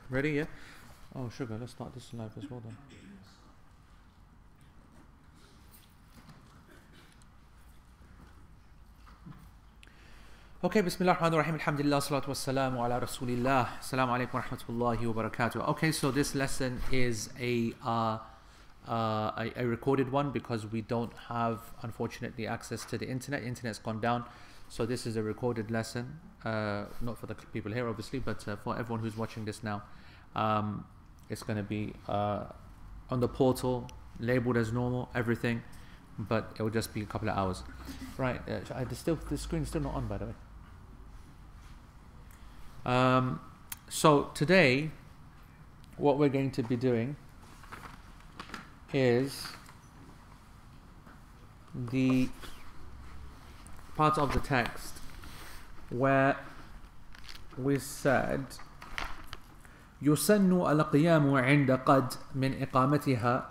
Ready? Yeah? Oh, sugar, let's start this live as well then. Okay, Bismillah ar-Rahman ar-Rahim, alhamdulillah, salatu wassalamu ala rasulillah, assalamu alaikum wa rahmatullahi wa barakatuh. Okay, so this lesson is a recorded one because we don't have, unfortunately, access to the internet. Internet's gone down, so this is a recorded lesson, not for the people here obviously, but for everyone who's watching this now. It's going to be on the portal, labeled as normal, everything, but it will just be a couple of hours. Right, the screen's still not on, by the way. So today, what we're going to be doing is the part of the text where we said يسن القيام عند قد من إقامتها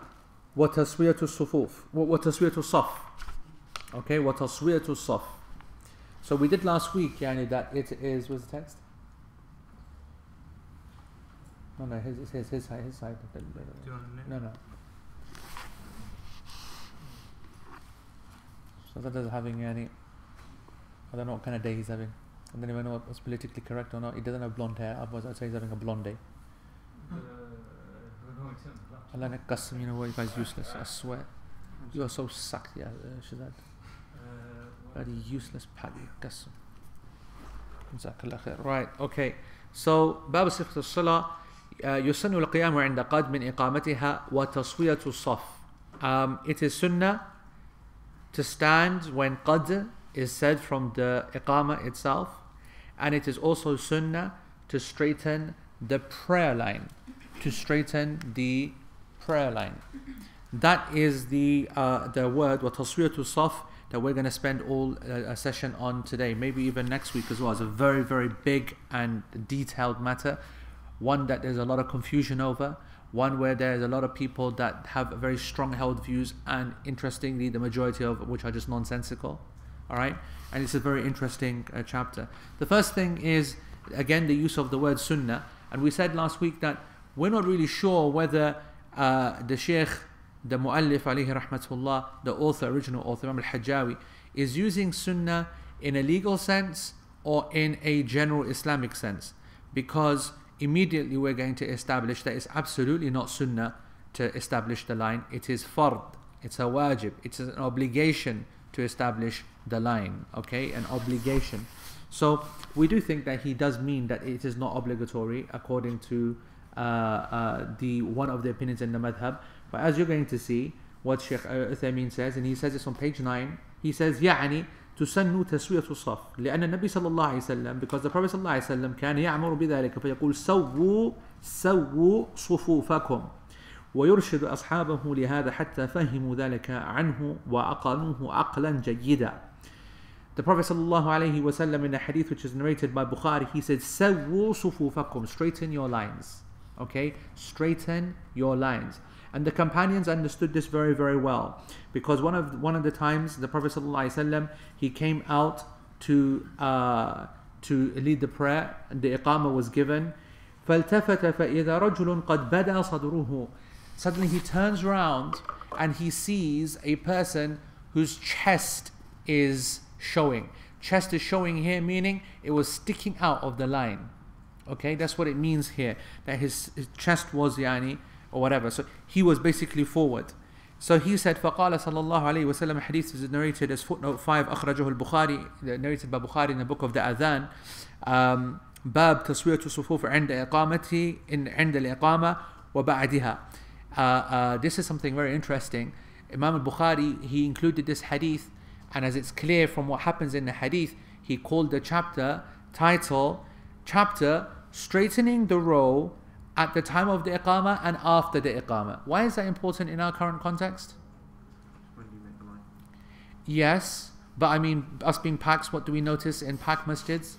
وتسوية الصفوف وتسوية الصف. Okay, وتسوية الصف. So we did last week, yani, that it is, what's the text? No, his side. No. So that is having any, I don't know what kind of day he's having. I don't even know what's politically correct or not. He doesn't have blonde hair, otherwise I'd say he's having a blonde day. Allah Qasam, you know what, you guys useless, I swear. You are so sucked, yeah, Shazad. Bloody useless paddy, Qasam. Jazakallah khair. Right, okay. So, Bab Sifat al-Salah, يسن القيام عند قد من إقامتها وتصوية الصف. It is sunnah to stand when qad is said from the iqamah itself, and it is also sunnah to straighten the prayer line. That is the word وتصوية الصف that we're going to spend all a session on today, maybe even next week as well. It's a very, very big and detailed matter, one that there's a lot of confusion over, one where there's a lot of people that have very strong held views, and interestingly the majority of which are just nonsensical. Alright, and it's a very interesting chapter. The first thing is, again, the use of the word sunnah, and we said last week that we're not really sure whether the Shaykh, the Mu'allif alayhi rahmatullah, the original author, Imam al-Hajjawi, is using sunnah in a legal sense or in a general Islamic sense, because immediately we're going to establish that it's absolutely not sunnah to establish the line. It is fard, it's a wajib, it's an obligation to establish the line, okay, an obligation. So we do think that he does mean that it is not obligatory according to the one of the opinions in the madhab. But as you're going to see what Shaykh Uthaymeen says, and he says this on page 9, he says يعني تسن تسوية الصف لأن النبي صلى الله عليه وسلم, because the Prophet صلى الله عليه وسلم كان يأمر بذلك فيقول سووا صفوفكم ويرشد أصحابه لهذا حتى فهموا ذلك عنه وأقنوه عقلا جيدا. The Prophet sallallahu alaihi wasallam, in a hadith which is narrated by Bukhari, he said, "Sawwu sufufakum," straighten your lines. Okay, straighten your lines. And the companions understood this very, very well, because one of the times the Prophet sallallahu alaihi wasallam, he came out to lead the prayer, and the iqamah was given. فَالْتَفَتَ فَإِذَا رَجُلٌ قَدْ بَدَى صَدْرُهُ. Suddenly he turns around and he sees a person whose chest is showing. Chest is showing here, meaning it was sticking out of the line. Okay, that's what it means here, that his chest was yani or whatever. So he was basically forward. So he said, فَقَالَ صَلَّى اللَّهُ عَلَيْهِ وسلم, hadith is narrated as footnote 5, أخرجه البخاري, narrated by Bukhari in the book of the Adhan. باب تسوية الصفوف عند إقامته عند الإقامة وبعدها. This is something very interesting. Imam al-Bukhari, he included this hadith, and as it's clear from what happens in the hadith, he called the chapter straightening the row at the time of the iqamah and after the iqamah. Why is that important in our current context? When do you make the line? Yes, but I mean, us being Paks, what do we notice in Pak masjids?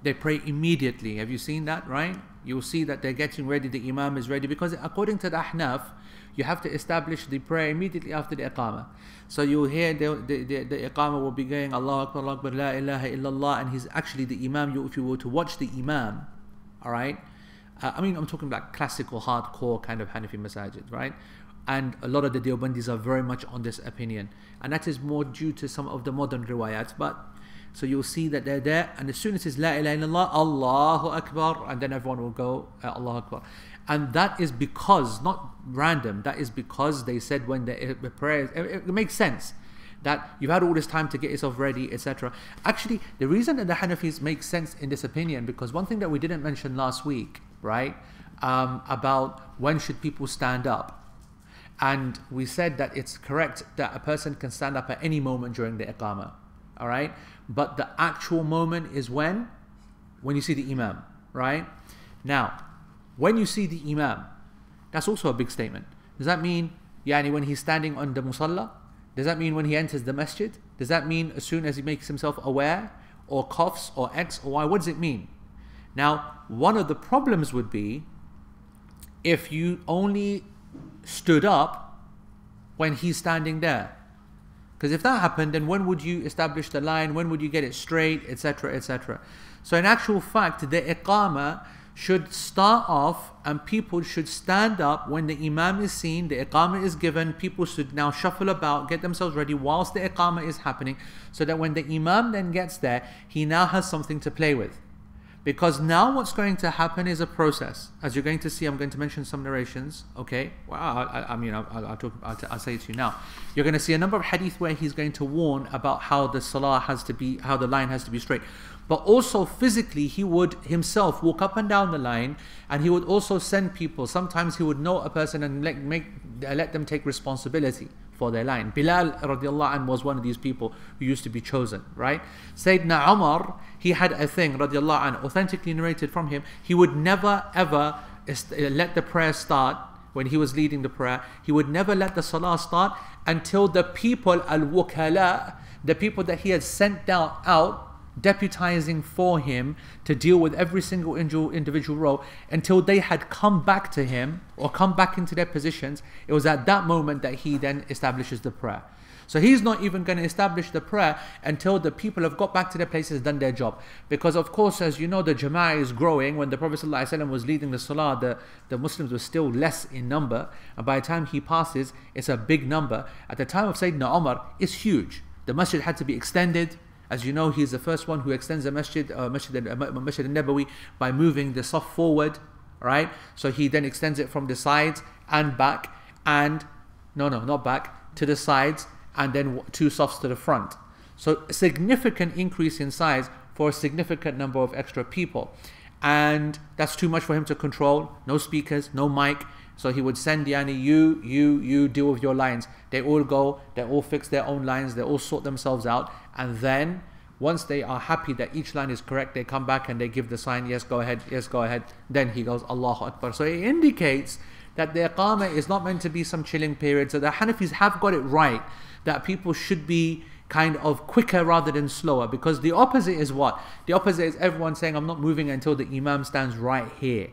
They pray immediately. Have you seen that, right? You'll see that they're getting ready, the imam is ready, because according to the Ahnaf, you have to establish the prayer immediately after the iqamah. So you'll hear the iqamah will be going Allahu Akbar, Allahu Akbar, La ilaha illallah, and he's actually the imam. If you were to watch the imam, alright, I mean, I'm talking about classical, hardcore kind of Hanafi masajid, right? And a lot of the Deobandis are very much on this opinion. And that is more due to some of the modern riwayat. But so you'll see that they're there, and as soon as it's La ilaha illallah, Allahu Akbar, and then everyone will go Allahu Akbar. And that is because, not random, that is because they said when the prayer, it makes sense that you've had all this time to get yourself ready, etc. Actually, the reason that the Hanafis make sense in this opinion, because one thing that we didn't mention last week, right, about when should people stand up. And we said that it's correct that a person can stand up at any moment during the Iqamah, all right? But the actual moment is when you see the Imam, right? Now, when you see the Imam, that's also a big statement. Does that mean, when he's standing on the musalla? Does that mean when he enters the masjid? Does that mean as soon as he makes himself aware, or coughs, or X, or Y? What does it mean? Now, one of the problems would be if you only stood up when he's standing there. Because if that happened, then when would you establish the line? When would you get it straight, etc., etc.? So in actual fact, the Iqamah should start off and people should stand up when the Imam is seen, the Iqamah is given, people should now shuffle about, get themselves ready whilst the Iqamah is happening, so that when the Imam then gets there, he now has something to play with. Because now what's going to happen is a process. As you're going to see, I'm going to mention some narrations, okay? Well, I'll say it to you now. You're going to see a number of hadith where he's going to warn about how the salah has to be, how the line has to be straight. But also physically, he would himself walk up and down the line, and he would also send people. Sometimes he would know a person and let them take responsibility for their line. Bilal radiallahu anh was one of these people who used to be chosen, right? Sayyidina Umar, he had a thing, radiallahu anh, authentically narrated from him. He would never ever let the prayer start when he was leading the prayer. He would never let the salah start until the people, al-wukala, the people that he had sent out, deputizing for him to deal with every single individual role, until they had come back to him or come back into their positions. It was at that moment that he then establishes the prayer. So he's not even going to establish the prayer until the people have got back to their places, done their job. Because of course, as you know, the Jama'ah is growing. When the Prophet ﷺ was leading the Salah, the Muslims were still less in number. And by the time he passes, it's a big number. At the time of Sayyidina Umar, it's huge. The masjid had to be extended. As you know, he's the first one who extends the masjid al-Nabawi by moving the saf forward, right? So he then extends it from the sides and back, and not back, to the sides, and then 2 safs to the front. So a significant increase in size for a significant number of extra people. And that's too much for him to control. No speakers, no mic. So he would send you deal with your lines. They all go, they all fix their own lines, they all sort themselves out. And then once they are happy that each line is correct, they come back and they give the sign, yes, go ahead, yes, go ahead. Then he goes, Allahu Akbar. So it indicates that the Iqamah is not meant to be some chilling period. So the Hanafis have got it right, that people should be kind of quicker rather than slower. Because the opposite is what? The opposite is everyone saying, I'm not moving until the Imam stands right here.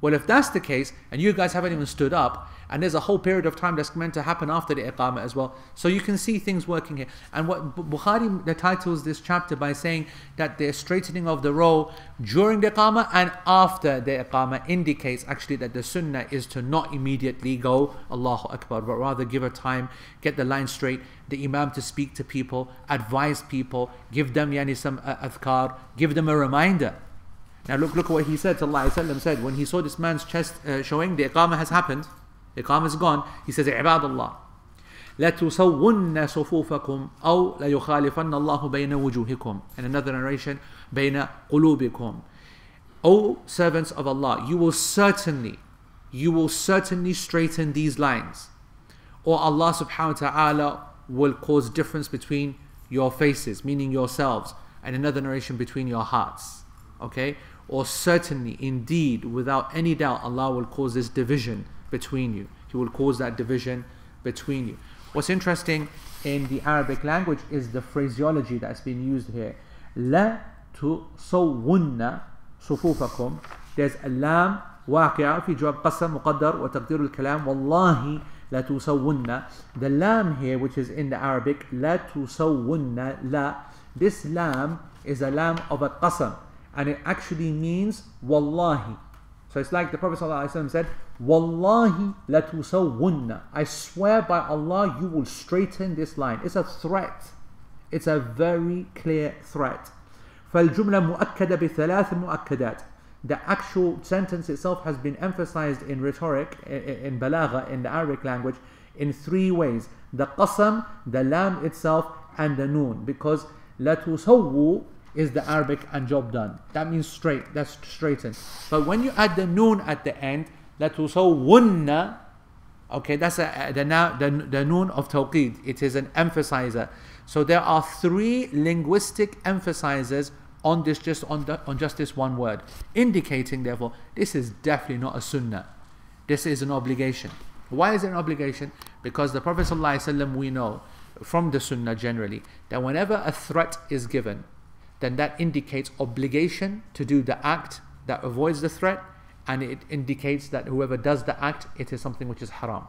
Well, if that's the case, and you guys haven't even stood up, and there's a whole period of time that's meant to happen after the Iqamah as well, so you can see things working here. And what Bukhari titles this chapter by saying that the straightening of the row during the Iqamah and after the Iqamah indicates actually that the sunnah is to not immediately go Allahu Akbar, but rather give a time, get the line straight, the Imam to speak to people, advise people, give them some adhkar, give them a reminder. Now look at what he said, Sallallahu Alaihi Wasallam said, when he saw this man's chest showing, the Iqamah has happened, the Iqamah is gone, he says, عباد الله لا تسوُّنَّ صفوفكم أو لا يخالفن الله بين وجوهكم. In another narration, بين قلوبكم. O servants of Allah, you will certainly straighten these lines, or Allah subhanahu wa ta'ala will cause difference between your faces, meaning yourselves, and another narration, between your hearts. Okay? Or certainly, indeed, without any doubt, Allah will cause this division between you. He will cause that division between you. What's interesting in the Arabic language is the phraseology that's been used here. لا تسوُّنَّ صفوفكم. There's a lam واقعة في جواب قسم مقدر وتقدير الكلام والله لا تسوُّنَّ. The lam here, which is in the Arabic, لا تسوُّنَّ, la. This lam is a lam of a qasam, and it actually means wallahi. So it's like the Prophet ﷺ said, Wallahi latusawwunna. I swear by Allah, you will straighten this line. It's a threat. It's a very clear threat. فالجملة مؤكدة بثلاث مؤكدات. The actual sentence itself has been emphasized in rhetoric, in balagha, in the Arabic language, in three ways. The qasam, the lam itself, and the noon. Because latusawwu is the Arabic and job done. That means straight, that's straightened. But when you add the noon at the end, latusawwunna, okay, that's the noon of tawqid. It is an emphasizer. So there are three linguistic emphasizers on this, on just this one word, indicating therefore this is definitely not a sunnah. This is an obligation. Why is it an obligation? Because the Prophet ﷺ, we know from the sunnah generally that whenever a threat is given, then that indicates obligation to do the act that avoids the threat, and it indicates that whoever does the act, it is something which is haram.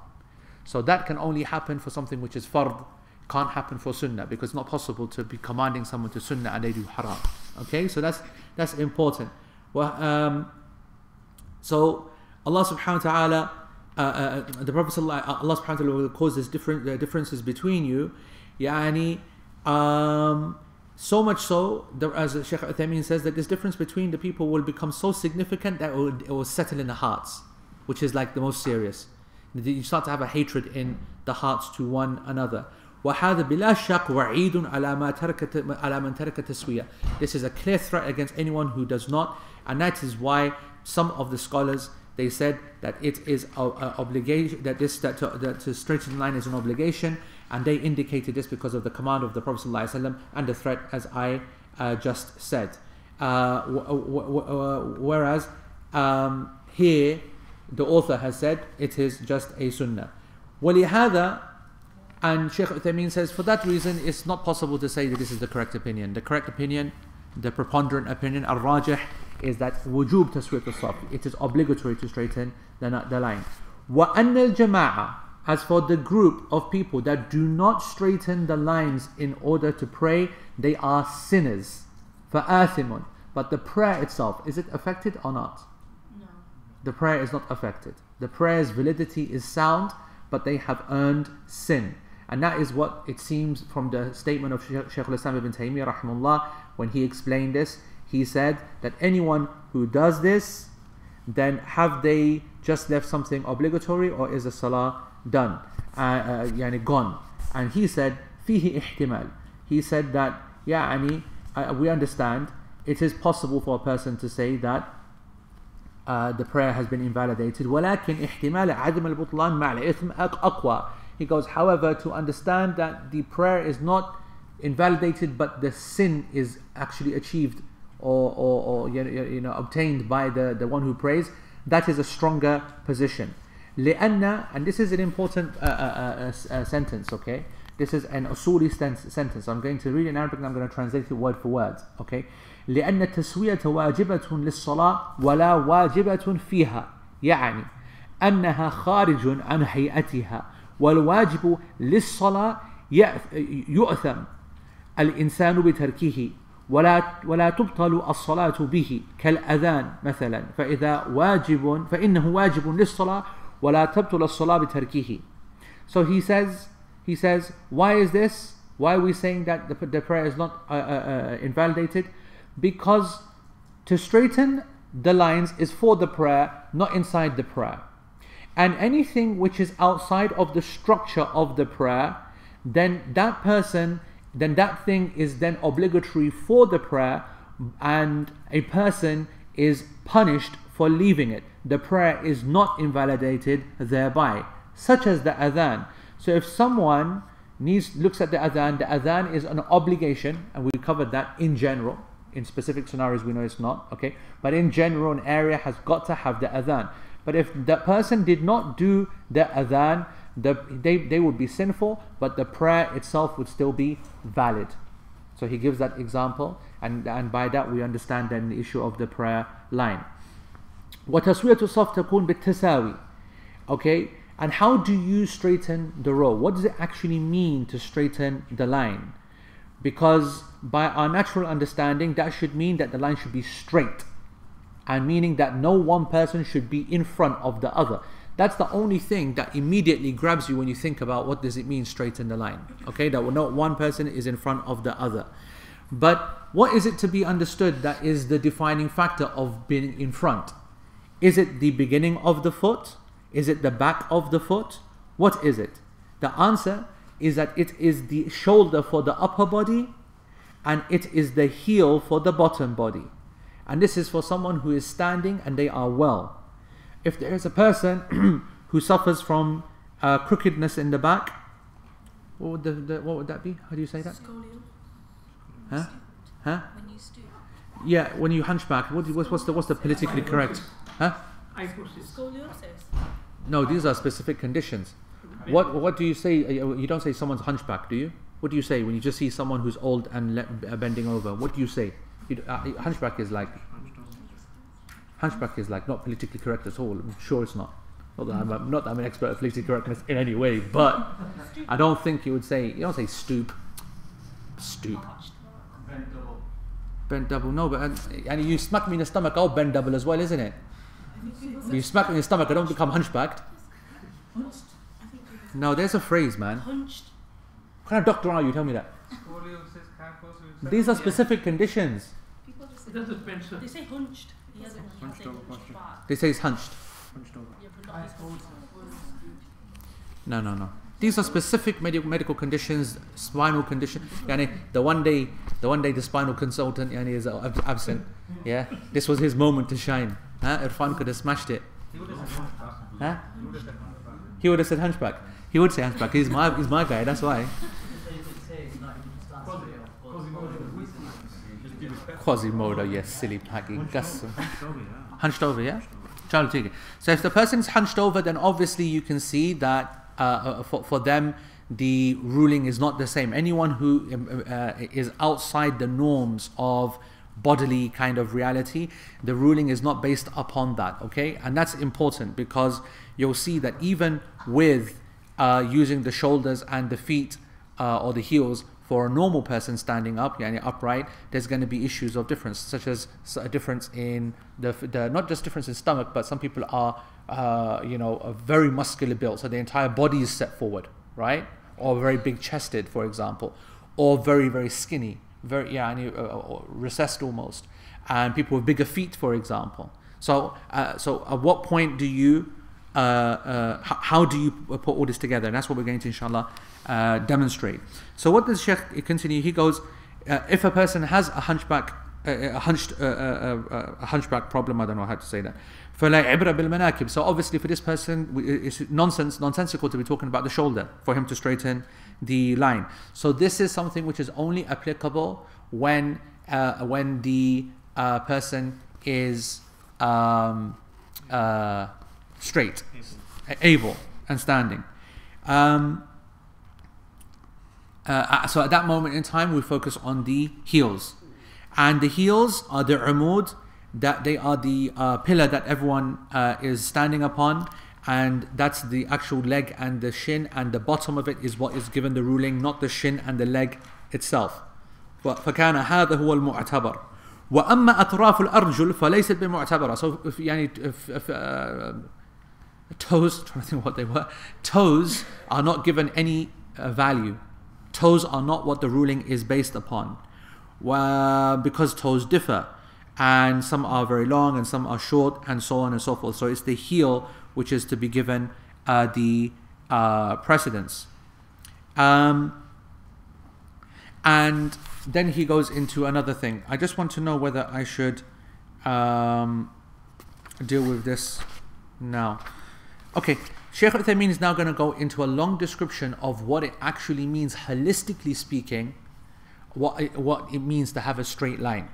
So that can only happen for something which is fard, can't happen for sunnah, because it's not possible to be commanding someone to sunnah and they do haram. Okay, so that's important. Well, so Allah subhanahu wa ta'ala, the Prophet Allah subhanahu wa ta'ala will cause this differences between you, yani, so much so, as Shaykh Uthaymeen says, that this difference between the people will become so significant that it will settle in the hearts, which is like the most serious. You start to have a hatred in the hearts to one another. وَهَذَا بِلَا شَكْ وَعِيدٌ عَلَى مَنْ تَرَكَ تَسْوِيَةً. This is a clear threat against anyone who does not, and that is why some of the scholars, they said that it is an obligation, that to straighten the line is an obligation, and they indicated this because of the command of the Prophet ﷺ and the threat, as I just said. Whereas here the author has said it is just a sunnah. وَلِهَذَا, and Shaykh Uthaymeen says, for that reason it's not possible to say that this is the correct opinion. The correct opinion, the preponderant opinion, al-rajih, is that wujub taswiyat as-saf. It is obligatory to straighten the line. وَأَنَّ الْجَمَاعَةِ, as for the group of people that do not straighten the lines in order to pray, they are sinners. فَآثِمٌ. But the prayer itself, is it affected or not? No. The prayer is not affected. The prayer's validity is sound, but they have earned sin. And that is what it seems from the statement of Shaykh al-Islam ibn Taymiyyah rahimahullah. When he explained this, he said that anyone who does this, then have they just left something obligatory, or is the salah done, yani gone? And he said fihi ihtimal. He said that we understand it is possible for a person to say that the prayer has been invalidated. ولكن احتمال عدم البطلان مع الإثم أقوى. He goes, however, to understand that the prayer is not invalidated, but the sin is actually achieved or obtained by the one who prays, that is a stronger position. لأن, and this is an important sentence, okay? This is an usuli sentence. I'm going to read it in Arabic and I'm going to translate it word for word, okay? لأن التسوية واجبة للصلاة ولا واجبة فيها، يعني أنها خارج عن هيئتها، والواجب للصلاة يؤثم الإنسان بتركه ولا تبطل الصلاة به كالأذان مثلا فإنه واجب للصلاة ولا تبطل الصلاة بتركه. So he says, why is this? Why are we saying that the prayer is not invalidated? Because to straighten the lines is for the prayer, not inside the prayer. And anything which is outside of the structure of the prayer, then that thing is then obligatory for the prayer, and a person is punished for leaving it. The prayer is not invalidated thereby, such as the adhan. So if someone looks at the adhan is an obligation, and we covered that in general. In specific scenarios we know it's not, okay? But in general, an area has got to have the adhan. But if the person did not do the adhan, they would be sinful, but the prayer itself would still be valid. So he gives that example, and by that we understand then the issue of the prayer line. وَتَسْوِيَةُ الصَّفْ تَكُونْ بِالتَّسَاوِي. Okay, and how do you straighten the row? What does it actually mean to straighten the line? Because by our natural understanding, that should mean that the line should be straight. and meaning that no one person should be in front of the other. That's the only thing that immediately grabs you when you think about what does it mean straighten the line. Okay, that not one person is in front of the other. But what is it to be understood that is the defining factor of being in front? Is it the beginning of the foot? Is it the back of the foot? What is it? The answer is that it is the shoulder for the upper body and it is the heel for the bottom body. And this is for someone who is standing and they are well. If there is a person who suffers from crookedness in the back, what would that be? How do you say that? Scoliosis. Huh? Huh? When you stoop. Yeah, when you hunchback. What's the politically correct? Huh? Scoliosis. No, these are specific conditions. What do you say? You don't say someone's hunchback, do you? What do you say when you just see someone who's old and bending over? What do you say? Hunchback is like not politically correct at all. I'm sure it's not. Not that I'm an expert at politically correctness in any way, but I don't think you don't say stoop. Stoop. Bend double. No, but and you smack me in the stomach, I'll bend double as well, isn't it? You smack me in the stomach, I don't become hunchbacked. No, there's a phrase, man. Hunched. What kind of doctor are you? Tell me that. These are specific conditions. People just say, they say hunched. He hasn't hunched back. They say it's hunched. Hunched over. Yeah, but not his No. These are specific medical conditions, spinal condition. Yani, the one day the spinal consultant is absent. Yeah, this was his moment to shine. Irfan could have smashed it. Huh? He would have said hunchback. He would say hunchback. He's my guy. That's why. Quasimodo, yes, silly paggy. Hunched over, yeah. So if the person is hunched over, then obviously you can see that for them the ruling is not the same. Anyone who is outside the norms of bodily kind of reality, the ruling is not based upon that. Okay, and that's important because you'll see that even with using the shoulders and the feet or the heels for a normal person standing up, upright, there's going to be issues of difference, such as a difference in the not just difference in stomach, but some people are a very muscular built, so the entire body is set forward, right? Or very big chested, for example, or very, very skinny, very recessed almost, and people with bigger feet, for example. So at what point do you how do you put all this together? And that's what we're going to inshallah demonstrate. So what does Shaykh continue? He goes, if a person has a hunchback problem, I don't know how to say that. فَلَا عِبْرَ بِالْمَنَاكِبِ. So obviously for this person, it's nonsensical to be talking about the shoulder for him to straighten the line. So this is something which is only applicable when the person is straight, able and standing. So at that moment in time we focus on the heels, and the heels are the umud, that they are the pillar that everyone is standing upon, and that's the actual leg and the shin, and the bottom of it is what is given the ruling, not the shin and the leg itself. فكان هذا هو المعتبر. وأما أطراف الأرجل فليست بمعتبرة. So if toes, I'm trying to think what they were. Toes are not given any value. Toes are not what the ruling is based upon, because toes differ, and some are very long and some are short, and so on and so forth. So it's the heel which is to be given the precedence. And then he goes into another thing. I just want to know whether I should deal with this now. Okay, Shaykh Uthaymeen is now going to go into a long description of what it actually means, holistically speaking, what it means to have a straight line.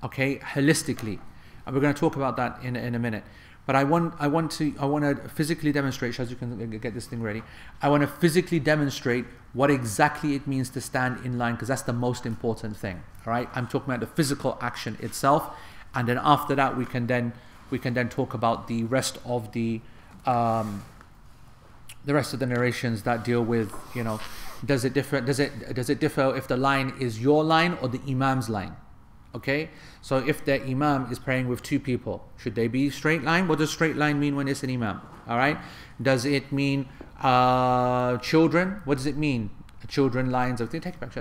Okay, holistically, and we're going to talk about that in a minute. But I want to physically demonstrate, as you can get this thing ready. I want to physically demonstrate what exactly it means to stand in line, because that's the most important thing. All right, I'm talking about the physical action itself, and then after that we can then talk about the rest of the narrations that deal with, does it differ if the line is your line or the imam's line? Okay, so if the imam is praying with two people, should they be straight line? What does straight line mean when it's an imam? All right, does it mean children? What does it mean? Children lines of take it back,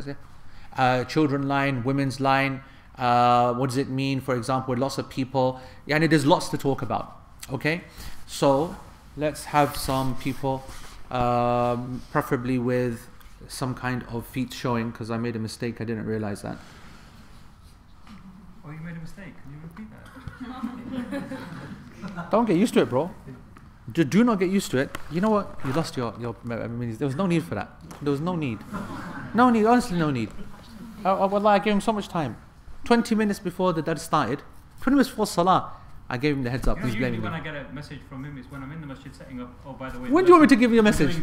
children line, women's line. What does it mean, for example, with lots of people? Yeah, and there's lots to talk about. Okay, so let's have some people, preferably with some kind of feet showing, because I made a mistake. I didn't realize that. Oh, you made a mistake. Can you repeat that? Don't get used to it, bro. Do not get used to it. You know what? You lost your. I mean, there was no need for that. There was no need. No need. Honestly, no need. Wallah, I gave him so much time. 20 minutes before the dad started. 20 minutes before Salah. I gave him the heads up. He's blaming me. When I get a message from him is when I'm in the masjid setting up. Oh, by the way. When do you want me to give you a message?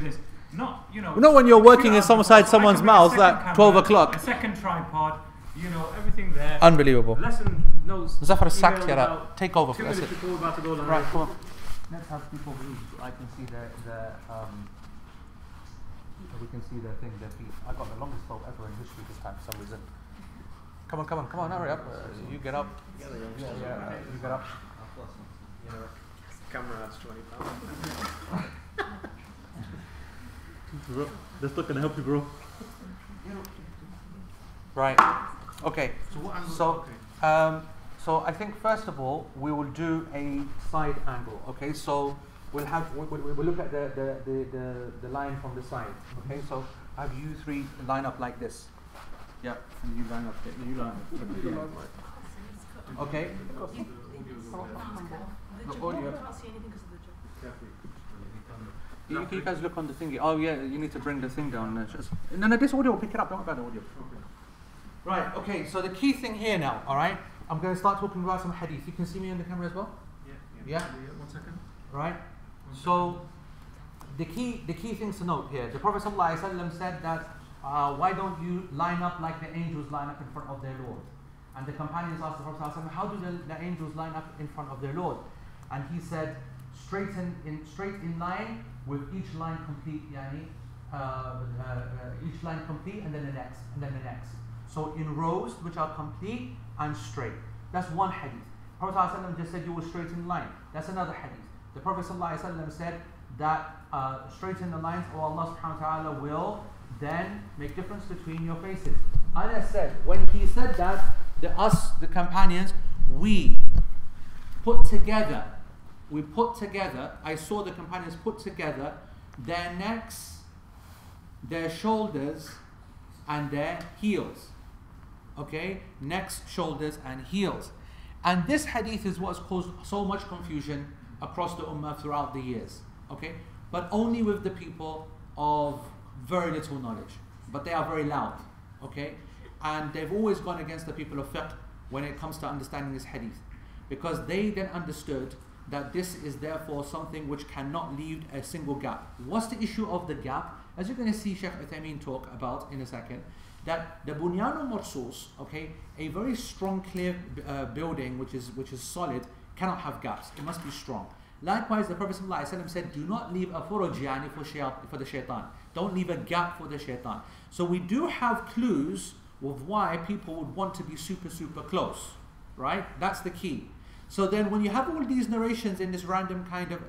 Not, you know. Not when you're working inside someone's mouth at 12 o'clock. A second tripod. You know, everything there. Unbelievable. Lesson notes. Zafar sacked here. Take over. 2 minutes before we're about to go live. Right, come on. Let's have people who I can see we can see their thing, their feet. I got the longest talk ever in history this time for some reason. Come on, hurry up. You get up. Yeah, you get up. Camera adds 20 pounds. Bro, that's not gonna help you, bro. Right. Okay. So I think first of all we will do a side angle. Okay. So we'll look at the line from the side. Okay. So have you three line up like this. Yeah. And you line up. You line up. Okay. The audio. You guys look on the thingy. Oh yeah, you need to bring the thing down. No, this audio will pick it up. Don't worry about the audio. Right, okay, so the key thing here now, alright? I'm going to start talking about some hadith. You can see me on the camera as well? Yeah? 1 second. Right? So, the key things to note here. The Prophet ﷺ said that, why don't you line up like the angels line up in front of their Lord? And the companions asked the Prophet ﷺ, how do the angels line up in front of their Lord? And he said, straight in line with each line complete, each line complete and then the next, and then the next. So in rows which are complete and straight. That's one hadith. Prophet ﷺ just said you will straighten the line. That's another hadith. The Prophet ﷺ said that straighten the lines, or Allah subhanahu wa ta'ala will then make difference between your faces. Anas said, when he said that, the companions, we put together, I saw the companions put together their necks, their shoulders, and their heels. Okay, necks, shoulders, and heels. And this hadith is what's caused so much confusion across the ummah throughout the years. Okay, but only with the people of very little knowledge. But they are very loud. Okay, and they've always gone against the people of fiqh when it comes to understanding this hadith, because they then understood that this is therefore something which cannot leave a single gap. What's the issue of the gap? As you're going to see Shaykh Uthaymeen talk about in a second, that the Bunyan al-Marsus, okay, a very strong, clear building which is solid, cannot have gaps. It must be strong. Likewise, the Prophet ﷺ said, do not leave a furuj for the shaitan. Don't leave a gap for the shaitan. So we do have clues of why people would want to be super, super close, right? That's the key. So then when you have all these narrations in this random kind of,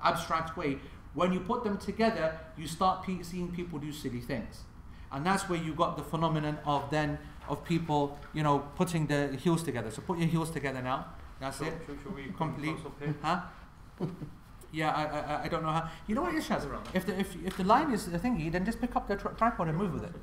abstract way, when you put them together, you start seeing people do silly things. And that's where you got the phenomenon of people, putting the heels together. So put your heels together now. That's it. Should we complete? Huh? Yeah, I don't know how. You know what, Ishaz? If the line is the thingy, then just pick up the tripod and move with it.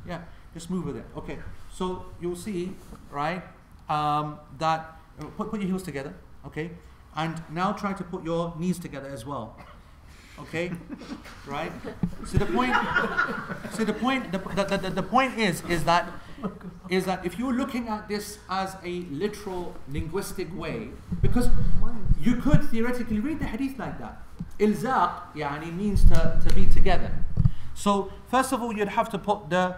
Yeah, just move with it. Okay. So you'll see, right? That put your heels together. Okay. And now try to put your knees together as well. Okay, right? So the point is that if you're looking at this as a literal linguistic way, because you could theoretically read the hadith like that. Ilzaq means to be together. So first of all, you'd have to put the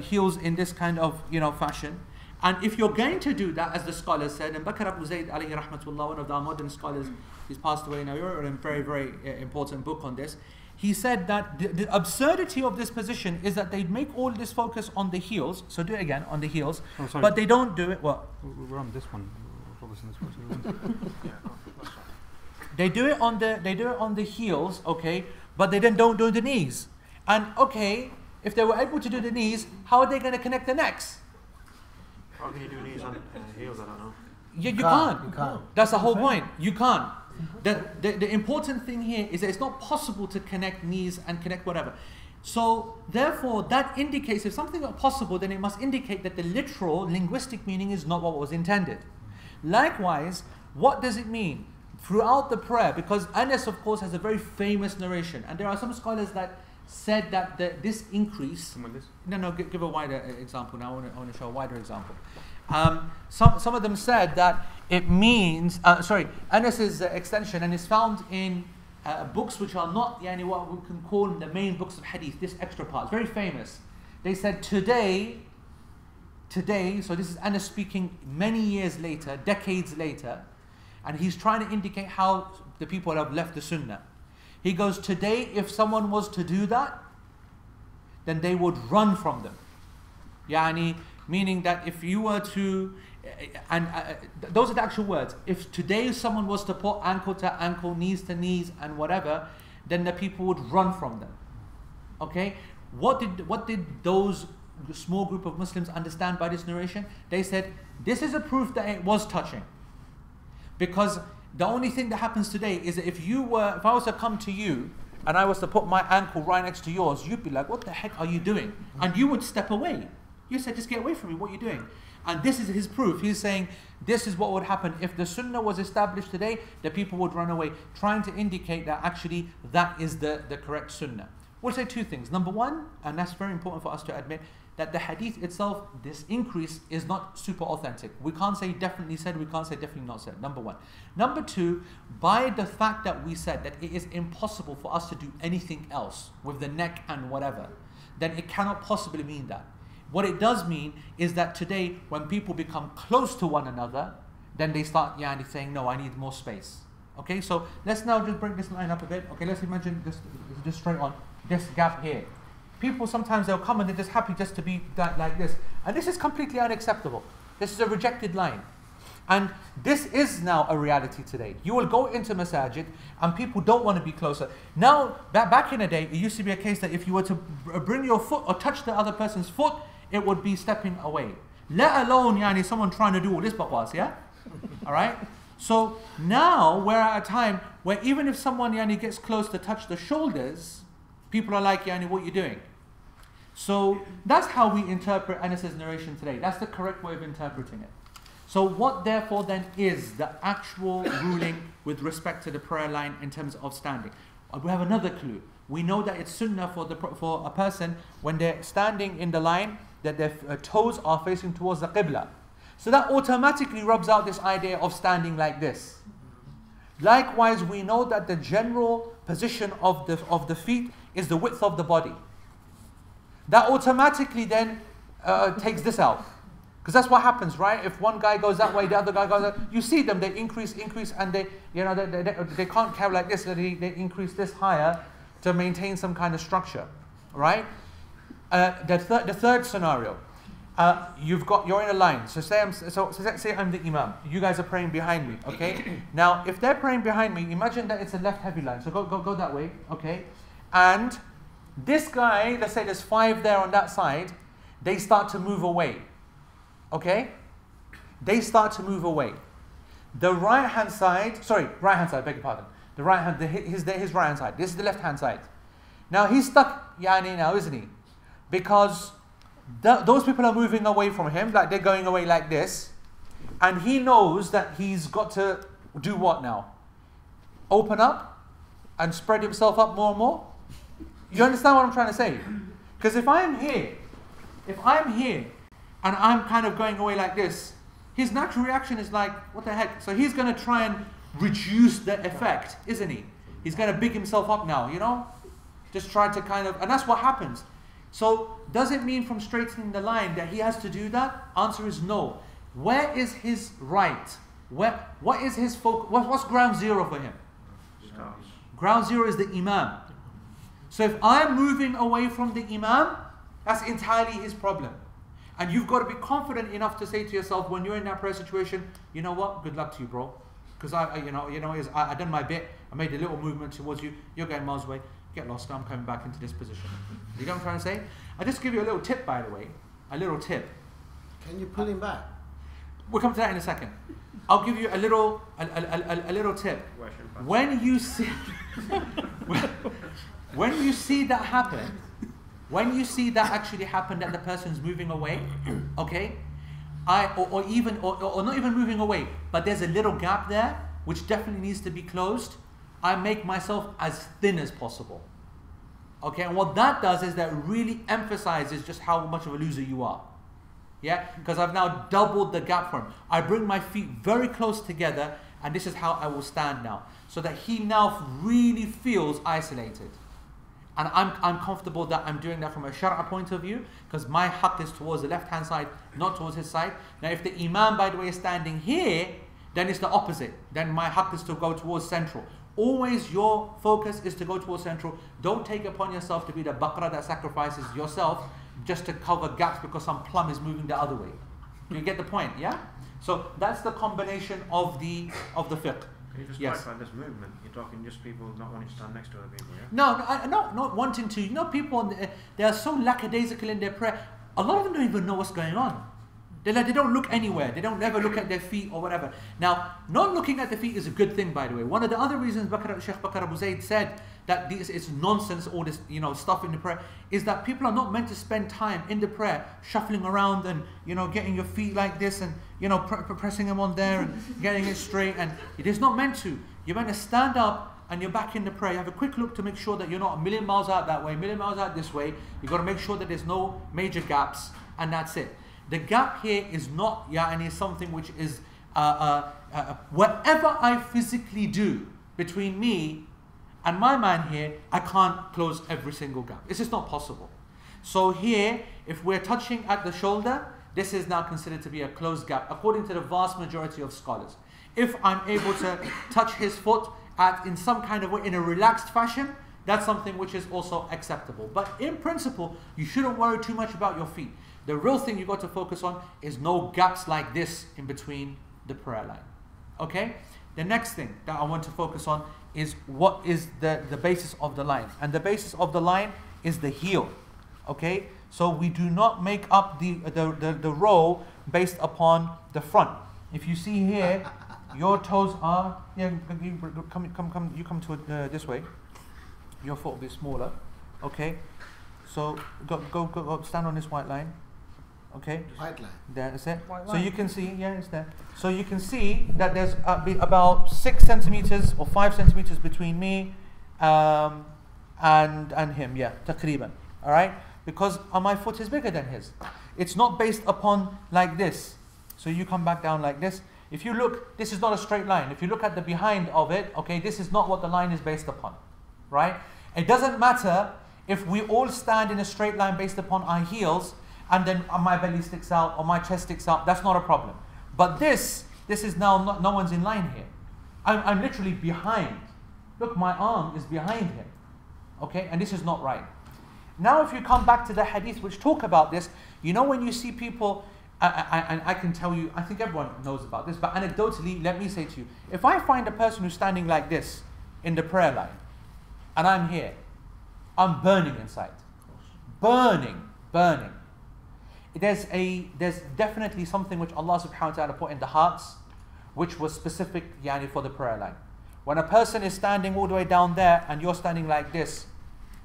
heels in this kind of fashion, And if you're going to do that, as the scholar said, and Bakr Abu Zayd alayhi rahmatullah, one of the modern scholars, he's passed away now, he wrote a very, very important book on this. He said that the absurdity of this position is that they make all this focus on the heels. So do it again, on the heels. Oh, sorry. But they don't do it, what? We're on this one. We're focusing this one. Yeah, that's fine. They do it on the heels, okay, but they then don't do the knees. And okay, if they were able to do the knees, how are they going to connect the necks? How can you do knees on heels? I don't know. You can't. You can't. That's the whole point. You can't. The important thing here is that it's not possible to connect knees and connect whatever. So therefore, that indicates if something is possible, then it must indicate that the literal linguistic meaning is not what was intended. Likewise, what does it mean? Throughout the prayer, because Anas of course has a very famous narration, and there are some scholars that said that this increase. Give a wider example now. I want to show a wider example. Some of them said that it means Anas's extension, and is found in books which are not what we can call the main books of hadith. This extra part is very famous. They said today, so this is Anas speaking many years later, decades later, and he's trying to indicate how the people have left the sunnah. He goes, today if someone was to do that, then they would run from them. Meaning that if you were to, those are the actual words, if today someone was to put ankle to ankle, knees to knees and whatever, then the people would run from them. Okay? What did those small group of Muslims understand by this narration? They said, this is a proof that it was touching. Because the only thing that happens today is that if I was to come to you and I was to put my ankle right next to yours, you'd be like, what the heck are you doing? And you would step away. You said, just get away from me, what are you doing? And this is his proof. He's saying, this is what would happen. If the sunnah was established today, the people would run away, trying to indicate that actually that is the correct sunnah. We'll say two things. Number one, and that's very important for us to admit, that the hadith itself, this increase is not super authentic. We can't say definitely said, we can't say definitely not said, number one. Number two, by the fact that we said that it is impossible for us to do anything else with the neck and whatever, then it cannot possibly mean that. What it does mean is that today, when people become close to one another, then they start saying, no, I need more space. Okay, so let's now just bring this line up a bit. Okay, let's imagine just straight on this gap here. People sometimes they'll come and they're just happy just to be like this. And this is completely unacceptable. This is a rejected line. And this is now a reality today. You will go into masajid and people don't want to be closer. Now, back in the day, it used to be a case that if you were to bring your foot or touch the other person's foot, it would be stepping away. Let alone someone trying to do all this babas, yeah? Alright? So now we're at a time where even if someone gets close to touch the shoulders, people are like, what are you doing? So that's how we interpret Anas's narration today. That's the correct way of interpreting it. So what therefore then is the actual ruling with respect to the prayer line in terms of standing? We have another clue. We know that it's sunnah for a person when they're standing in the line that their toes are facing towards the qibla. So that automatically rubs out this idea of standing like this. Likewise, we know that the general position of the feet is the width of the body. That automatically then takes this out. Because that's what happens, right? If one guy goes that way, the other guy goes that way, you see them, they increase, and they can't carry like this, they increase this higher to maintain some kind of structure, right? The third scenario, you're in a line. So say I'm the imam. You guys are praying behind me, okay? Now, if they're praying behind me, imagine that it's a left heavy line. So go that way, okay? And this guy, let's say there's 5 there on that side, they start to move away. Okay? They start to move away. The right hand side, beg your pardon. The right hand, his right hand side. This is the left hand side. Now he's stuck, now, isn't he? Because those people are moving away from him, like they're going away like this. And he knows that he's got to do what now? Open up and spread himself up more and more? You understand what I'm trying to say? Because if I'm here, and I'm kind of going away like this, his natural reaction is like, what the heck? So he's going to try and reduce the effect, isn't he? He's going to big himself up now, Just try to kind of, and that's what happens. So does it mean from straightening the line that he has to do that? Answer is no. Where is his right? What is his focus? What's ground zero for him? Stars. Ground zero is the Imam. So if I'm moving away from the Imam, that's entirely his problem. And you've got to be confident enough to say to yourself when you're in that prayer situation, you know what? Good luck to you, bro. Because I done my bit. I made a little movement towards you. You're going miles away. Get lost. I'm coming back into this position. You know what I'm trying to say? I'll just give you a little tip, by the way. A little tip. Can you pull him back? We'll come to that in a second. I'll give you a little tip. When you see when you see that happen, when you see that actually happen, that the person's moving away, okay, or not even moving away, but there's a little gap there which definitely needs to be closed. I make myself as thin as possible. Okay, and what that does is that really emphasizes just how much of a loser you are. Yeah, because I've now doubled the gap for him. I bring my feet very close together, and this is how I will stand now, so that he now really feels isolated. And I'm comfortable that I'm doing that from a Shara point of view, because my haqq is towards the left-hand side, not towards his side. Now if the Imam, by the way, is standing here, then it's the opposite. Then my haqq is to go towards central. Always your focus is to go towards central. Don't take upon yourself to be the baqarah that sacrifices yourself just to cover gaps because some plum is moving the other way. You get the point, yeah? So that's the combination of the fiqh. Can you just Yes. clarify this movement? You're talking just people not wanting to stand next to other people, yeah? No, not wanting to. You know, people, they are so lackadaisical in their prayer. A lot of them don't even know what's going on. They don't look anywhere. They don't ever look at their feet or whatever. Now, not looking at the feet is a good thing, by the way. One of the other reasons Sheikh Bakr Abu Zayd said that it's nonsense, all this stuff in the prayer, is that people are not meant to spend time in the prayer shuffling around and getting your feet like this and pressing them on there and getting it straight. And it is not meant to. You're meant to stand up and you're back in the prayer. You have a quick look to make sure that you're not a million miles out that way, a million miles out this way. You've got to make sure that there's no major gaps, and that's it. The gap here is not something which is whatever I physically do between me and my man here, I can't close every single gap. It's just not possible. So here, if we're touching at the shoulder, this is now considered to be a closed gap, according to the vast majority of scholars. If I'm able to touch his foot in some kind of way, in a relaxed fashion, that's something which is also acceptable. But in principle, you shouldn't worry too much about your feet. The real thing you got to focus on is no gaps like this in between the prayer line. Okay? The next thing that I want to focus on is what is the basis of the line. And the basis of the line is the heel. Okay? So we do not make up the row based upon the front. If you see here, your toes are, you come to it this way. Your foot will be smaller. Okay? So go stand on this white line. Okay, White line. that's it. So you can see, it's there. So you can see that there's about 6 centimeters or 5 centimeters between me and him. Taqriban. All right, because my foot is bigger than his. It's not based upon like this. So you come back down like this. If you look, this is not a straight line. If you look at the behind of it, okay, this is not what the line is based upon, right? It doesn't matter if we all stand in a straight line based upon our heels, and then my belly sticks out or my chest sticks out. That's not a problem. But this is now no one's in line here. I'm literally behind. Look, my arm is behind him. Okay, and this is not right. Now, if you come back to the hadith which talk about this, when you see people, and I can tell you, I think everyone knows about this, but anecdotally, let me say to you, if I find a person who's standing like this in the prayer line, and I'm here, I'm burning inside. Burning. There's definitely something which Allah subhanahu wa ta'ala put in the hearts, which was specific for the prayer line. When a person is standing all the way down there and you're standing like this,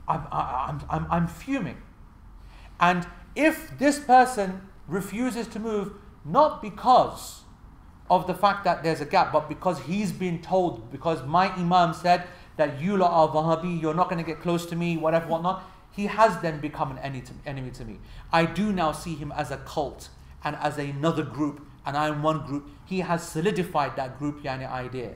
I'm fuming. And if this person refuses to move, not because of the fact that there's a gap, but because he's been told, because my Imam said that you lot are Wahhabi, you're not going to get close to me, whatever, whatnot, he has then become an enemy to me. I do now see him as a cult and as another group, and I am one group. He has solidified that group idea.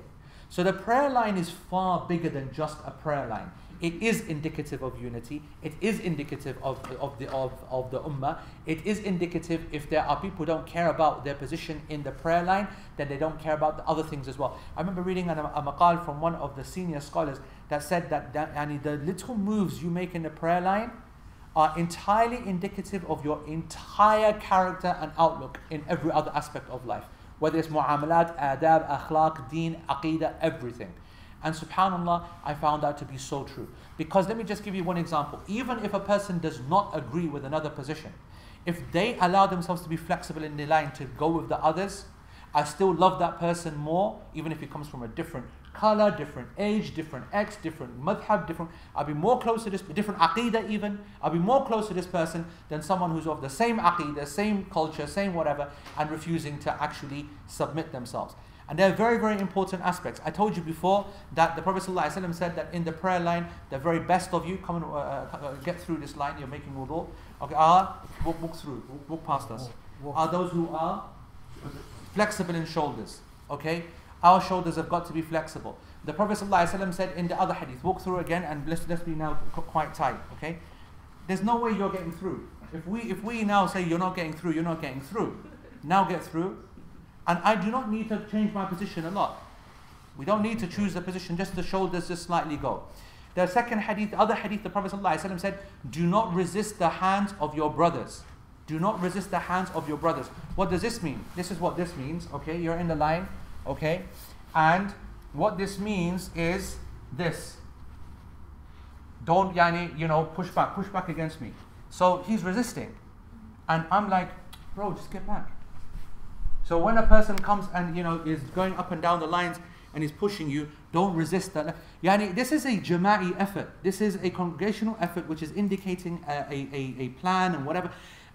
So the prayer line is far bigger than just a prayer line. it is indicative of unity. It is indicative of the ummah. It is indicative if there are people who don't care about their position in the prayer line, then they don't care about the other things as well. I remember reading a maqal from one of the senior scholars that said that the little moves you make in the prayer line are entirely indicative of your entire character and outlook in every other aspect of life. Whether it's mu'amalat, adab, akhlaq, deen, aqidah, everything. And subhanAllah, I found that to be so true. Because let me just give you one example. Even if a person does not agree with another position, if they allow themselves to be flexible in the line to go with the others, I still love that person more, even if he comes from a different color, different age, different ex, different madhab, different. I'll be more close to this, different aqidah even. I'll be more close to this person than someone who's of the same aqidah, same culture, same whatever, and refusing to actually submit themselves. And they're very, very important aspects. I told you before that the Prophet ﷺ said that in the prayer line, the very best of you, come and get through this line, you're making wudu. Okay, walk through, walk past us. Are those who are flexible in shoulders. Okay, our shoulders have got to be flexible. The Prophet ﷺ said in the other hadith, walk through again and let's be now quite tight. Okay, there's no way you're getting through. If we now say you're not getting through, you're not getting through. Now get through. And I do not need to change my position a lot. We don't need to choose the position, just the shoulders just slightly go. The second hadith, the other hadith, the Prophet ﷺ said, do not resist the hands of your brothers. Do not resist the hands of your brothers. What does this mean? This is what this means. Okay, you're in the line. Okay, and what this means is this. Don't push back against me. So he's resisting. And I'm like, bro, just get back. So when a person comes and is going up and down the lines and is pushing you, don't resist that. This is a jama'i effort. This is a congregational effort which is indicating a plan and whatever.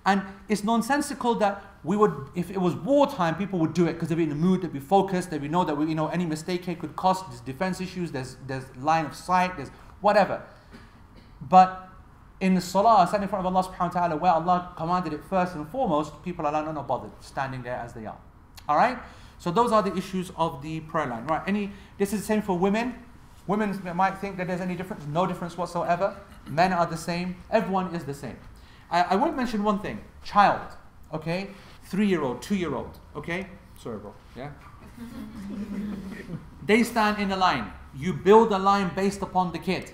And it's nonsensical that we would, if it was wartime, people would do it because they'd be in the mood, they'd be focused, they would know that any mistake here could cost. There's defense issues, there's line of sight, there's whatever. But in the salah, standing in front of Allah subhanahu wa ta'ala, where Allah commanded it first and foremost, people are not bothered, standing there as they are. Alright? So those are the issues of the prayer line. Right? This is the same for women. Women might think that there's any difference. No difference whatsoever. Men are the same. Everyone is the same. I want to mention one thing. Child. Okay? 3-year-old, 2-year-old. Okay? Sorry, bro. Yeah? They stand in a line. You build a line based upon the kid.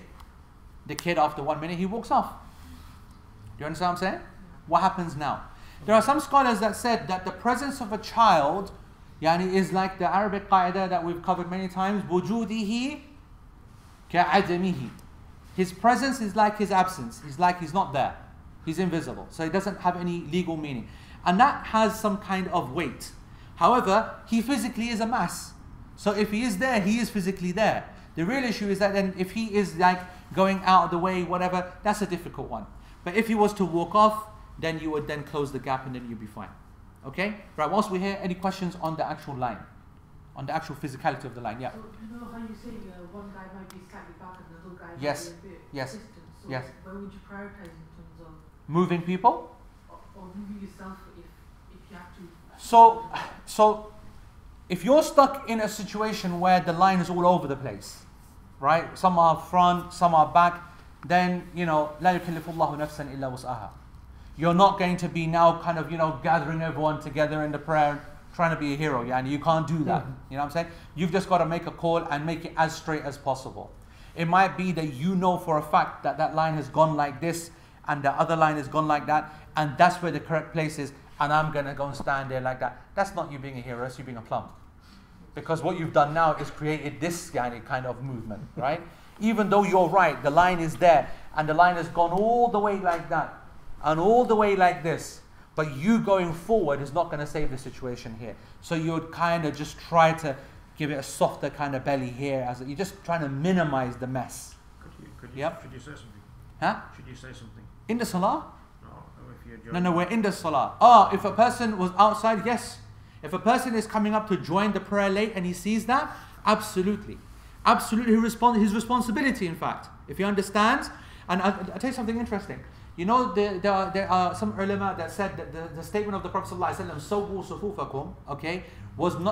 The kid, after 1 minute, he walks off. Do you understand what I'm saying? What happens now? There are some scholars that said that the presence of a child is like the Arabic qaida that we've covered many times. وُجُودِهِ كَعَدَمِهِ. His presence is like his absence. He's like he's not there. He's invisible. So it doesn't have any legal meaning. And that has some kind of weight. However, he physically is a mass. So if he is there, he is physically there. The real issue is that then if he is like going out of the way, whatever, that's a difficult one. But if he was to walk off, then you would then close the gap and then you'd be fine. Okay? Right, whilst we're here, any questions on the actual line? On the actual physicality of the line? Yeah. So, you know how you say one guy might be slightly back and the other guy Yes. might be a bit Yes. distant. So Yes. where would you prioritize in terms of Moving people? or moving yourself if you have to? So if you're stuck in a situation where the line is all over the place, right? Some are front, some are back, then لا يكلف الله نفسا إلا وسعها. You're not going to be now kind of gathering everyone together in the prayer, trying to be a hero. You can't do that. You know what I'm saying? You've just got to make a call and make it as straight as possible. It might be that you know for a fact that that line has gone like this and the other line has gone like that, and that's where the correct place is, and I'm going to go and stand there like that. That's not you being a hero, that's you being a plum. Because what you've done now is created this kind of movement, right? Even though you're right, the line is there, and the line has gone all the way like that, and all the way like this, but you going forward is not going to save the situation here. So you would kind of just try to give it a softer kind of belly here, as you're just trying to minimize the mess. Should Yep. you say something? Huh? Should you say something? In the salah? No, if you're No, we're in the salah. If a person was outside, yes. If a person is coming up to join the prayer late and he sees that, absolutely. Absolutely his responsibility, in fact. If he understands. And I'll tell you something interesting. There are some ulama that said that the statement of the Prophet ﷺ, "Sawwu sufufakum," okay,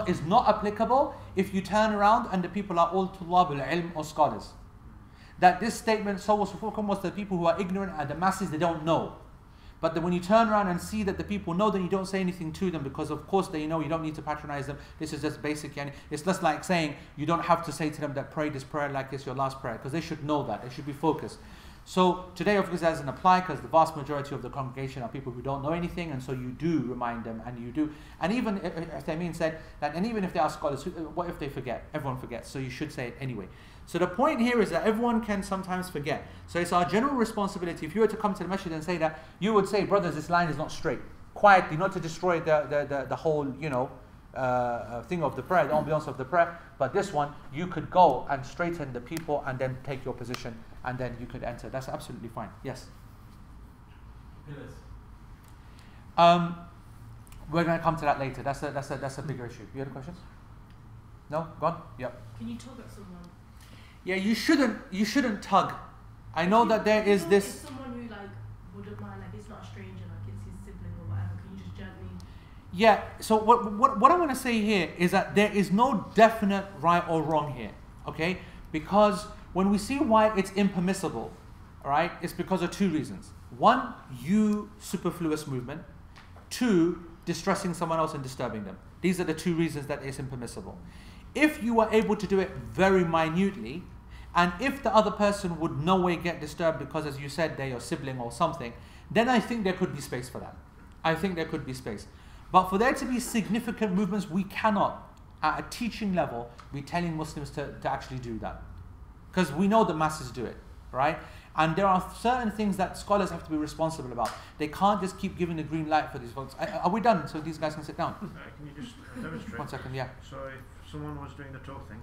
is not applicable if you turn around and the people are all tullab al-ilm or scholars. that this statement, so was the people who are ignorant and the masses, they don't know. But then when you turn around and see that the people know, then you don't say anything to them, because of course they know you don't need to patronize them. This is just basic. It's just like saying you don't have to say to them that pray this prayer like it's your last prayer, because they should know that. They should be focused. So today, of course, that doesn't apply, because the vast majority of the congregation are people who don't know anything, and so you do remind them, and you do. And even if Taymiyyah said that, and even if they are scholars, what if they forget? Everyone forgets, so you should say it anyway. So the point here is that everyone can sometimes forget. So it's our general responsibility. If you were to come to the masjid and say that, you would say, brothers, this line is not straight. Quietly, not to destroy the whole, thing of the prayer, the ambiance of the prayer. But this one, you could go and straighten the people and then take your position, and then you could enter. That's absolutely fine. Yes? Pillars. We're going to come to that later. That's a bigger issue. You had questions? No? Gone? Yep. Can you tug at someone? Yeah, you shouldn't tug. I know that there is this. If someone who wouldn't mind, it's not a stranger, it's his sibling or whatever, can you just gently? Yeah. So what I want to say here is that there is no definite right or wrong here. Okay? Because when we see why it's impermissible, all right, it's because of two reasons. One, superfluous movement. Two, distressing someone else and disturbing them. These are the two reasons that it's impermissible. If you are able to do it very minutely, and if the other person would no way get disturbed because, as you said, they're your sibling or something, then I think there could be space for that. I think there could be space. But for there to be significant movements, we cannot, at a teaching level, be telling Muslims to actually do that. Because we know the masses do it, right? And there are certain things that scholars have to be responsible about. They can't just keep giving the green light for these folks. Are we done? So these guys can sit down. Can you just demonstrate? 1 second, yeah. So if someone was doing the toe thing,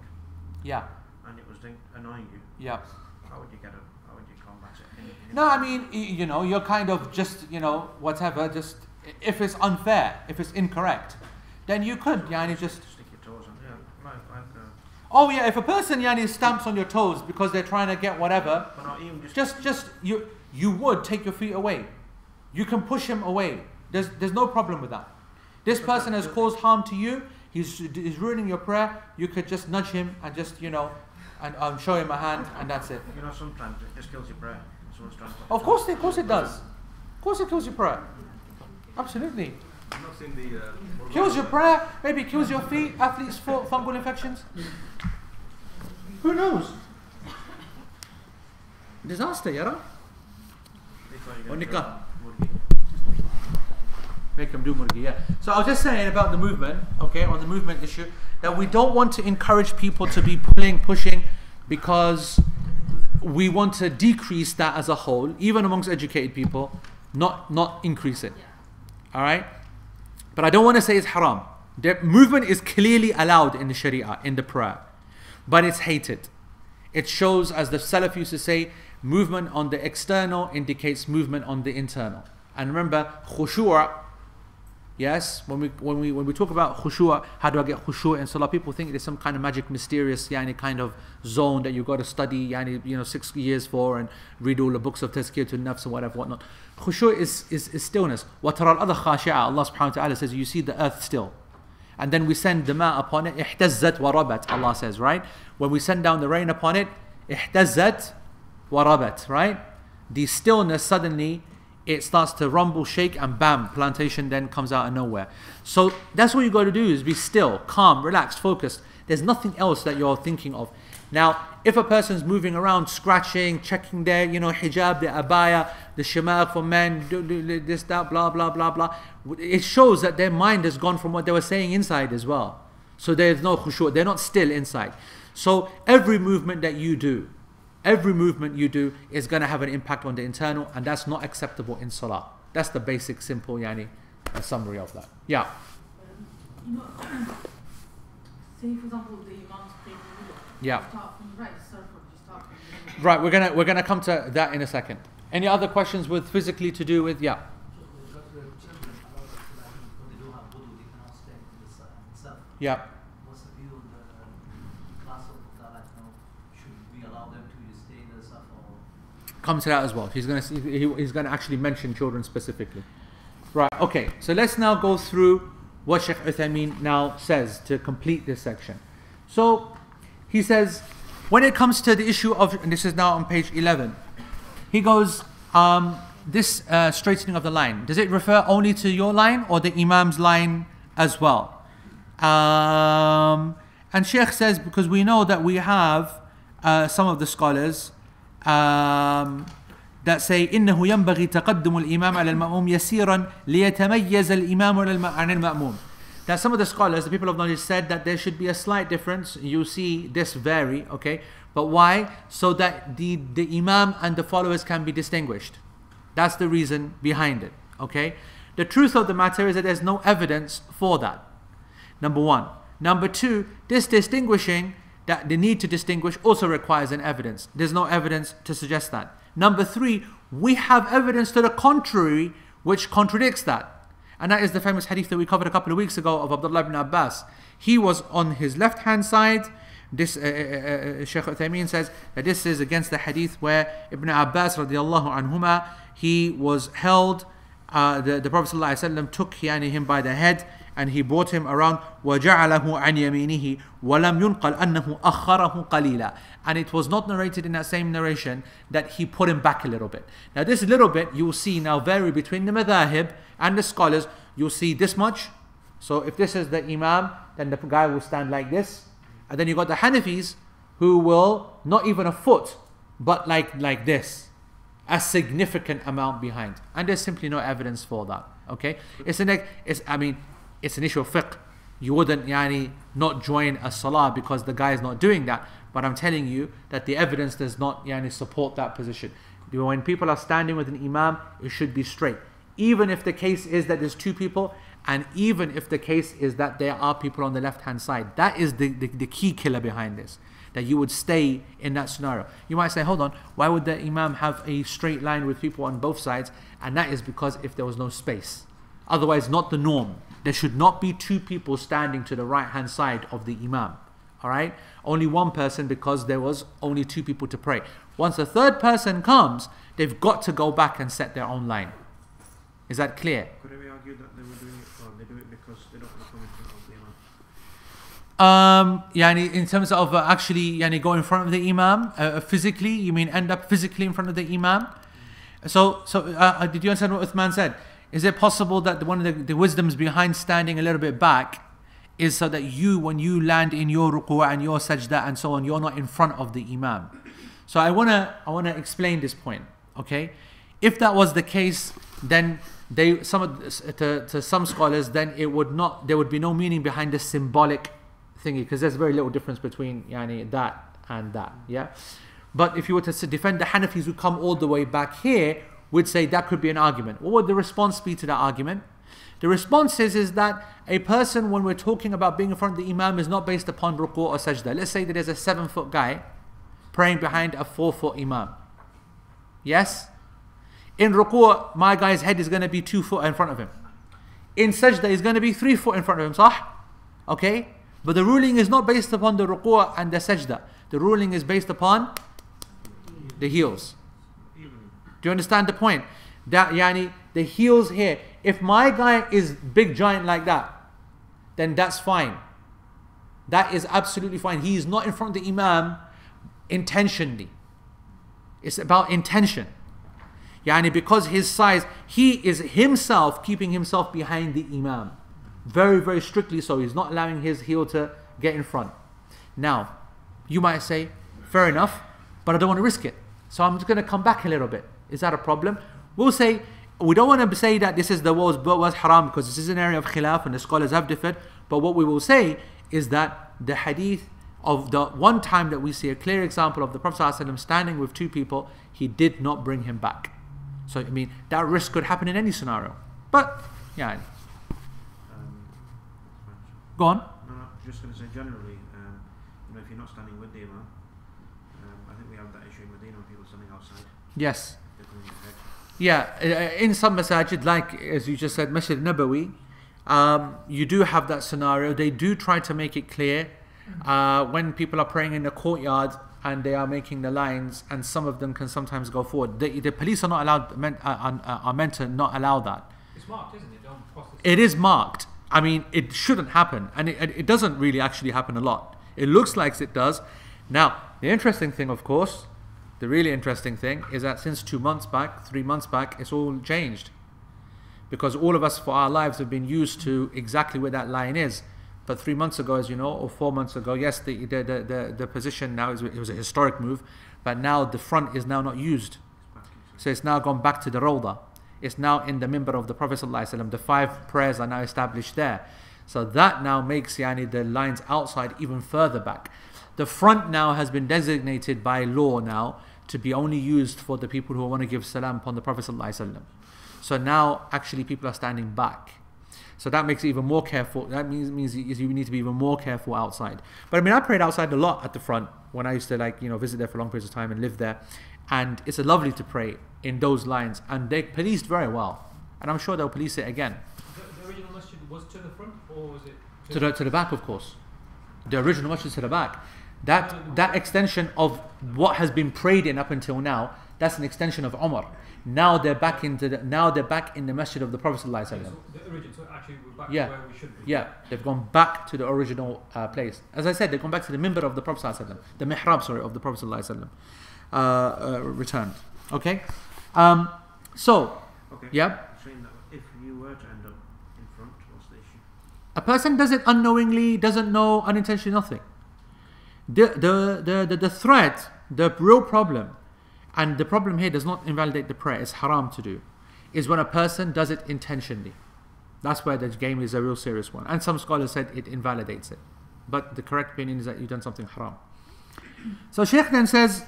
yeah, and it was annoying you, yeah, how would you combat it? No, I mean, you're kind of just, whatever, just, if it's unfair, if it's incorrect, then you could, just... Stick your toes on, Oh yeah, if a person, stamps on your toes because they're trying to get whatever, but not even you would take your feet away. You can push him away. There's no problem with that. This person has caused harm to you, he's ruining your prayer, you could just nudge him and just, and show him a hand, and that's it. Sometimes it just kills your prayer. Someone's trying to... Of course it does. Of course it kills your prayer. Absolutely. I'm not saying the... Kills your prayer, maybe kills your feet, athlete's foot, fungal infections. Who knows? Disaster, yara? Or nikah. Make them do murgi, yeah. So I was just saying about the movement, okay, on the movement issue, that we don't want to encourage people to be pushing, because we want to decrease that as a whole, even amongst educated people, not increase it. All right? But I don't want to say it's haram. The movement is clearly allowed in the Sharia, in the prayer, but it's hated. It shows, as the Salaf used to say, movement on the external indicates movement on the internal. And remember, khushu'. Yes, when we talk about khushu', how do I get khushu' in salah? People think it's some kind of magic, mysterious, kind of zone that you got to study, 6 years for, and read all the books of tazkiyatun nafs and whatnot. Khushu' is stillness. وَتَرَى الْأَرْضَ خَاشِعَةً. Allah subhanahu wa ta'ala says, you see the earth still. And then we send the ma upon it, احتزت وربت, Allah says, right? When we send down the rain upon it, احتزت وربت, right? The stillness, suddenly it starts to rumble, shake, and bam, plantation then comes out of nowhere. So that's what you got to do, is be still, calm, relaxed, focused. There's nothing else that you're thinking of. Now, if a person's moving around, scratching, checking their, hijab, their abaya, the shimar for men, this, that, blah, blah, blah, blah, it shows that their mind has gone from what they were saying inside as well. So there's no khushu', they're not still inside. So every movement that you do, is going to have an impact on the internal, and that's not acceptable in salah. That's the basic, simple, summary of that. Yeah. Say, for example, the imam's praying wudu. Yeah. Start from the right, start from the middle. Right, we're gonna come to that in a second. Any other questions with physically to do with Yeah. What's the view of the class of that? Should we allow them to stay in the Saf or? Come to that as well. He's gonna actually mention children specifically. Right. Okay. So let's now go through what Shaykh Uthaymeen now says to complete this section. So he says, when it comes to the issue of, and this is now on page 11, he goes, this straightening of the line, does it refer only to your line or the Imam's line as well? And Sheikh says, because we know that we have some of the scholars that say إنه ينبغي تقدم الإمام على المأموم يسيرا ليتميز الإمام عن المأموم. That some of the scholars, the people of knowledge, said that there should be a slight difference. You see this vary, okay? But why? So that the Imam and the followers can be distinguished. That's the reason behind it, okay? The truth of the matter is that there's no evidence for that. Number one. Number two, this distinguishing, that the need to distinguish also requires an evidence. There's no evidence to suggest that. Number three, we have evidence to the contrary which contradicts that. And that is the famous hadith that we covered a couple of weeks ago of Abdullah ibn Abbas. He was on his left hand side. This Shaykh Uthaymeen says that this is against the hadith where Ibn Abbas radiallahu anhuma, he was held, the Prophet ﷺ took him by the head and he brought him around, وَجَعَلَهُ عَنْ يَمِينِهِ وَلَمْ يُنْقَلْ أَنَّهُ أَخَّرَهُ قَلِيلًا. And it was not narrated in that same narration that he put him back a little bit. Now this little bit you will see now vary between the madhahib and the scholars. You'll see this much. So if this is the Imam, then the guy will stand like this. And then you got the Hanafis who will not even a foot, but like this. A significant amount behind. And there's simply no evidence for that. Okay? It's an issue of fiqh. You wouldn't not join a salah because the guy is not doing that. But I'm telling you that the evidence does not support that position. When people are standing with an Imam, it should be straight. Even if the case is that there's two people, and even if the case is that there are people on the left hand side. That is the key killer behind this. That you would stay in that scenario. You might say, hold on, why would the Imam have a straight line with people on both sides? And that is because if there was no space. Otherwise, not the norm. There should not be two people standing to the right hand side of the Imam. Alright? Only one person because there was only two people to pray. Once a third person comes, they've got to go back and set their own line. Is that clear? Could it be argued that they were doing it, or they do it because they don't want to come in front of the Imam? In terms of actually go in front of the Imam physically, you mean end up physically in front of the Imam? So did you understand what Uthman said? Is it possible that one of the wisdoms behind standing a little bit back is so that you, when you land in your ruku' and your sajda and so on, you're not in front of the Imam? So I wanna explain this point. Okay, if that was the case, then to some scholars, then there would be no meaning behind the symbolic thingy, because there's very little difference between that and that. Yeah, but if you were to defend the Hanafis who come all the way back here, would say that could be an argument. What would the response be to that argument? The response is that a person, when we're talking about being in front of the Imam, is not based upon ruku' or sajda. Let's say that there's a 7-foot guy praying behind a 4-foot Imam. Yes? In ruku', my guy's head is going to be 2 foot in front of him. In sajda, he's going to be 3 foot in front of him. Sah? Okay? But the ruling is not based upon the ruku' and the sajda. The ruling is based upon the heels. Do you understand the point? That the heels here. If my guy is big giant like that, then that's fine. That is absolutely fine. He is not in front of the Imam intentionally. It's about intention. Because his size, he is himself keeping himself behind the Imam. Very, very strictly so. He's not allowing his heel to get in front. Now, you might say, fair enough, but I don't want to risk it. So I'm just going to come back a little bit. Is that a problem? We'll say, we don't want to say that this is the was haram, because this is an area of khilaf and the scholars have differed. But what we will say is that the hadith of the one time that we see a clear example of the Prophet ﷺ standing with two people, he did not bring him back. So that risk could happen in any scenario. But go on. No, just going to say generally, if you're not standing with the Imam, I think we have that issue in Medina when people are standing outside. Yes. In some masajid, like as you just said, Masjid Nabawi, you do have that scenario. They do try to make it clear when people are praying in the courtyard and they are making the lines, and some of them can sometimes go forward. The police are not allowed, are meant to not allow that. It's marked, isn't it? It is marked. It shouldn't happen, and it doesn't really actually happen a lot. It looks like it does. Now, the interesting thing, of course, the really interesting thing is that since 2 months back, 3 months back, it's all changed. Because all of us for our lives have been used to exactly where that line is. But 3 months ago, as you know, or 4 months ago, yes, the position now, it was a historic move, but now the front is now not used. So it's now gone back to the Rawdah. It's now in the minbar of the Prophet ﷺ. The 5 prayers are now established there. So that now makes the lines outside even further back. The front now has been designated by law now to be only used for the people who want to give salam upon the Prophet ﷺ. So now actually people are standing back. So that makes it even more careful. That means you need to be even more careful outside. But I mean, I prayed outside a lot at the front when I used to visit there for long periods of time and live there. And it's lovely to pray in those lines. And they policed very well. And I'm sure they'll police it again. The original masjid was to the front, or was it to the back, of course. The original masjid to the back. That extension of what has been prayed in up until now, that's an extension of Umar. Now they're back in the masjid of the Prophet ﷺ. So the original, so actually we're back Yeah. to where we should be. Yeah, they've gone back to the original place. As I said, they've gone back to the minbar of the Prophet ﷺ, the mihrab, of the Prophet ﷺ, returned. Okay, so Okay. yeah, Saying that if you were to end up in front, what's the issue? a person does it unknowingly, doesn't know, unintentionally, nothing. The threat, the real problem, and the problem here does not invalidate the prayer, it's haram to do, is when a person does it intentionally. That's where the game is a real serious one. And some scholars said it invalidates it. But the correct opinion is that you've done something haram. So Shaykh then says,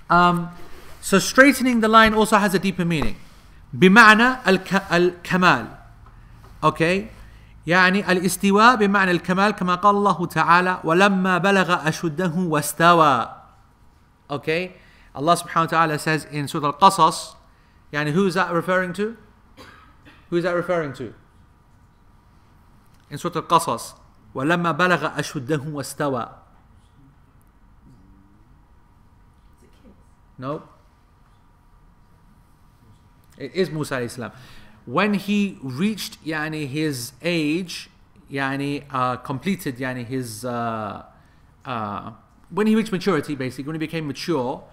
so straightening the line also has a deeper meaning. بمعنى الكمال. Okay? يعني الاستواء بمعنى الكمال كما قال الله تعالى ولما بلغ أشده واستوى. Okay? Allah subhanahu wa ta'ala says in Surah Al-Qasas, يعني who is that referring to? Who is that referring to? In Surah Al-Qasas, وَلَمَّا بَلَغَ أَشُدَّهُ وَاسْتَوَى. No. It is Musa alayhi salam. When he reached his age, completed his when he reached maturity, basically when he became mature,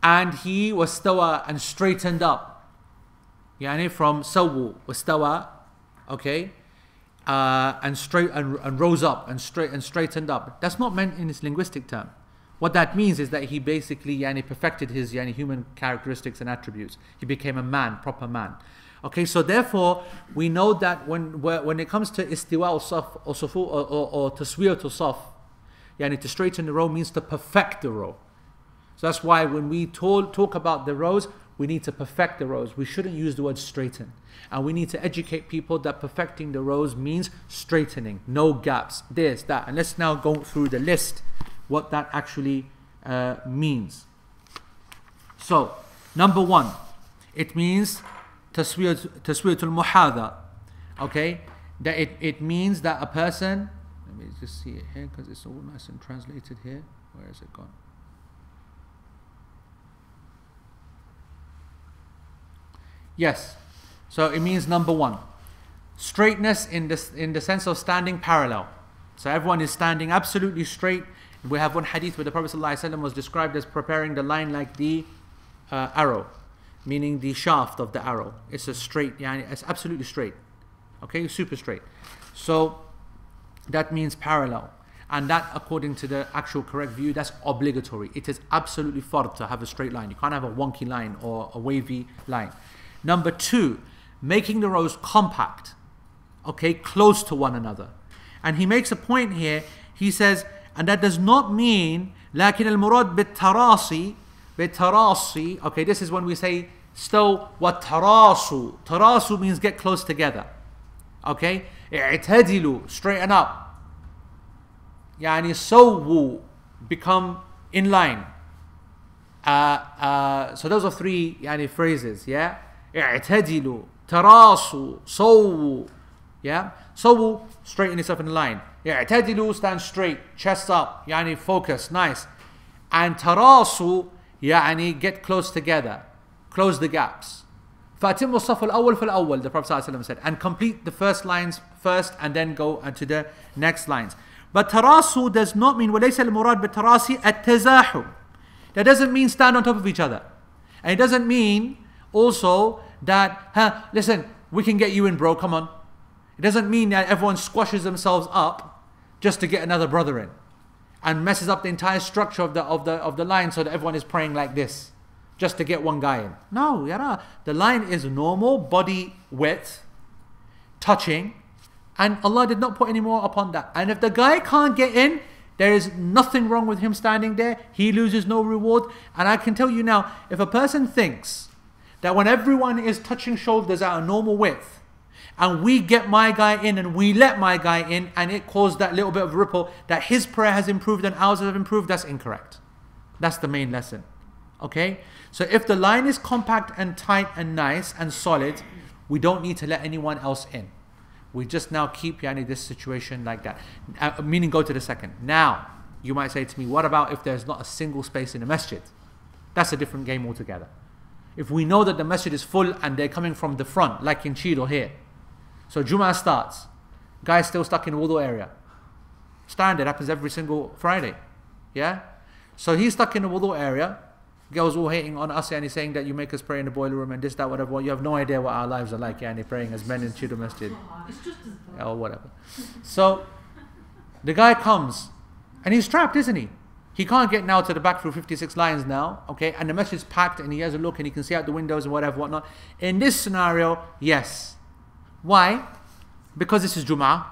and he was stawa and straightened up, from sawu was stawa, okay, and straight and rose up and straightened up. That's not meant in its linguistic term. What that means is that he basically perfected his human characteristics and attributes. He became a man, proper man. Okay, so therefore we know that when it comes to istiwa or taswiyat al-saf, to straighten the row means to perfect the row. So that's why when we talk about the rows, we need to perfect the rows. We shouldn't use the word straighten. And we need to educate people that perfecting the rows means straightening, no gaps, this, that. And let's now go through the list, what that actually means. So, number 1, it means taswiyat al-muhadha. Okay? That it means that a person, let me just see it here because it's all nice and translated here. Where has it gone? Yes. So it means number 1, straightness in the sense of standing parallel. So everyone is standing absolutely straight. We have one hadith where the Prophet ﷺ was described as preparing the line like the arrow, meaning the shaft of the arrow. It's a straight, it's absolutely straight. Okay, super straight. So that means parallel. And that, according to the actual correct view, that's obligatory. It is absolutely fard to have a straight line. You can't have a wonky line or a wavy line. Number 2, making the rows compact, okay, close to one another. And he makes a point here. He says, and that does not mean لكن المراد بالتراصي. Okay, this is when we say stow والتراصوا. تراصوا means get close together. Okay, اعتدلوا, straighten up. سووا, become in line. So those are 3 phrases. Yeah, اعتدلوا, تراصوا, صووا. Yeah, صووا, straighten yourself in line. اعتدلوا, stand straight, chest up, focus, nice. And تراصوا, get close together, close the gaps. فأتموا الصف الأول فالأول, the Prophet ﷺ said, and complete the first lines first and then go to the next lines. But tarasu does not mean وَلَيْسَ الْمُرَادْ بِالتَّرَاسِ التَّزَاحُمْ. That doesn't mean stand on top of each other. And it doesn't mean also that, listen, we can get you in, bro, come on. It doesn't mean that everyone squashes themselves up just to get another brother in and messes up the entire structure of the line so that everyone is praying like this just to get one guy in. No, yara. The line is normal body width, touching, and Allah did not put any more upon that. And if the guy can't get in, there is nothing wrong with him standing there. He loses no reward. And I can tell you now, if a person thinks that when everyone is touching shoulders at a normal width, and we get my guy in and we let my guy in, and it caused that little bit of ripple, that his prayer has improved and ours have improved, that's incorrect. That's the main lesson. Okay? So if the line is compact and tight and nice and solid, we don't need to let anyone else in. We just now keep this situation like that. Meaning go to the second. Now, you might say to me, what about if there's not a single space in the masjid? That's a different game altogether. If we know that the masjid is full and they're coming from the front, like in Chido here. So Jum'ah starts. Guy's still stuck in the wudu area. Standard happens every single Friday. Yeah? So he's stuck in the wudu area. Girls all hating on us and he's saying that you make us pray in the boiler room and this, that, whatever. You have no idea what our lives are like, and they're praying as men in Chido Masjid. Or whatever. So the guy comes and he's trapped, isn't he? He can't get now to the back through 56 lines now, okay? And the masjid's packed and he has a look and he can see out the windows and whatever, whatnot. In this scenario, yes. Why? Because this is Jum'ah.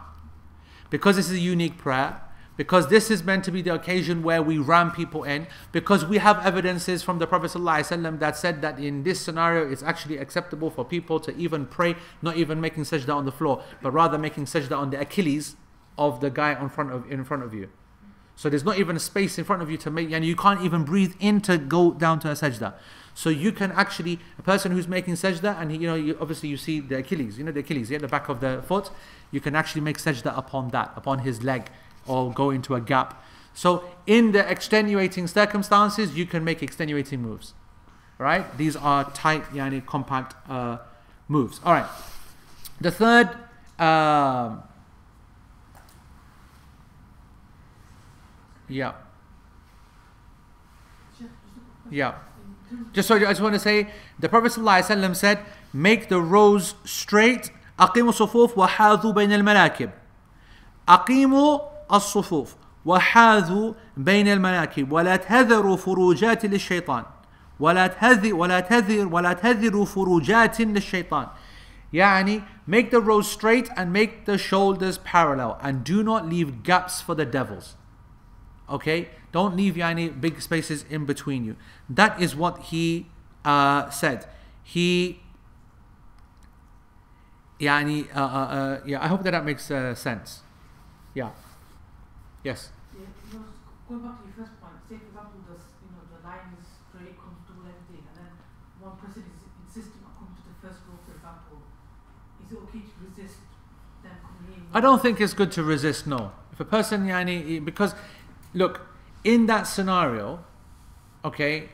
Because this is a unique prayer. Because this is meant to be the occasion where we ram people in. Because we have evidences from the Prophet ﷺ that said that in this scenario it's actually acceptable for people to even pray, not even making sajda on the floor, but rather making sajda on the Achilles of the guy in front of you. So there's not even a space in front of you to make, and you can't even breathe in to go down to a sajda. So you can actually, a person who's making sajda, and obviously you see the Achilles, the Achilles, the back of the foot, you can actually make sajda upon that, upon his leg, or go into a gap. So in the extenuating circumstances, you can make extenuating moves. Right? These are tight, compact moves. All right. The third, yeah. I just want to say, the Prophet ﷺ said, make the rows straight. أقيموا الصفوف وحاذوا بين المناكب. أقيموا الصفوف وحاذوا بين المناكب ولا تهذروا فروجات للشيطان ولا تهذروا فروجات للشيطان. Make the rows straight and make the shoulders parallel and do not leave gaps for the devils. Okay, don't leave big spaces in between you. That is what he said. I hope that makes sense. Yeah. Yes. Yeah, going back to your first point, say for example, the line is straight, comfortable, everything, and then one person is insisting on coming to the first row, for example. Is it okay to resist them coming in? I don't think it's good to resist. No. If a person because look, in that scenario, okay,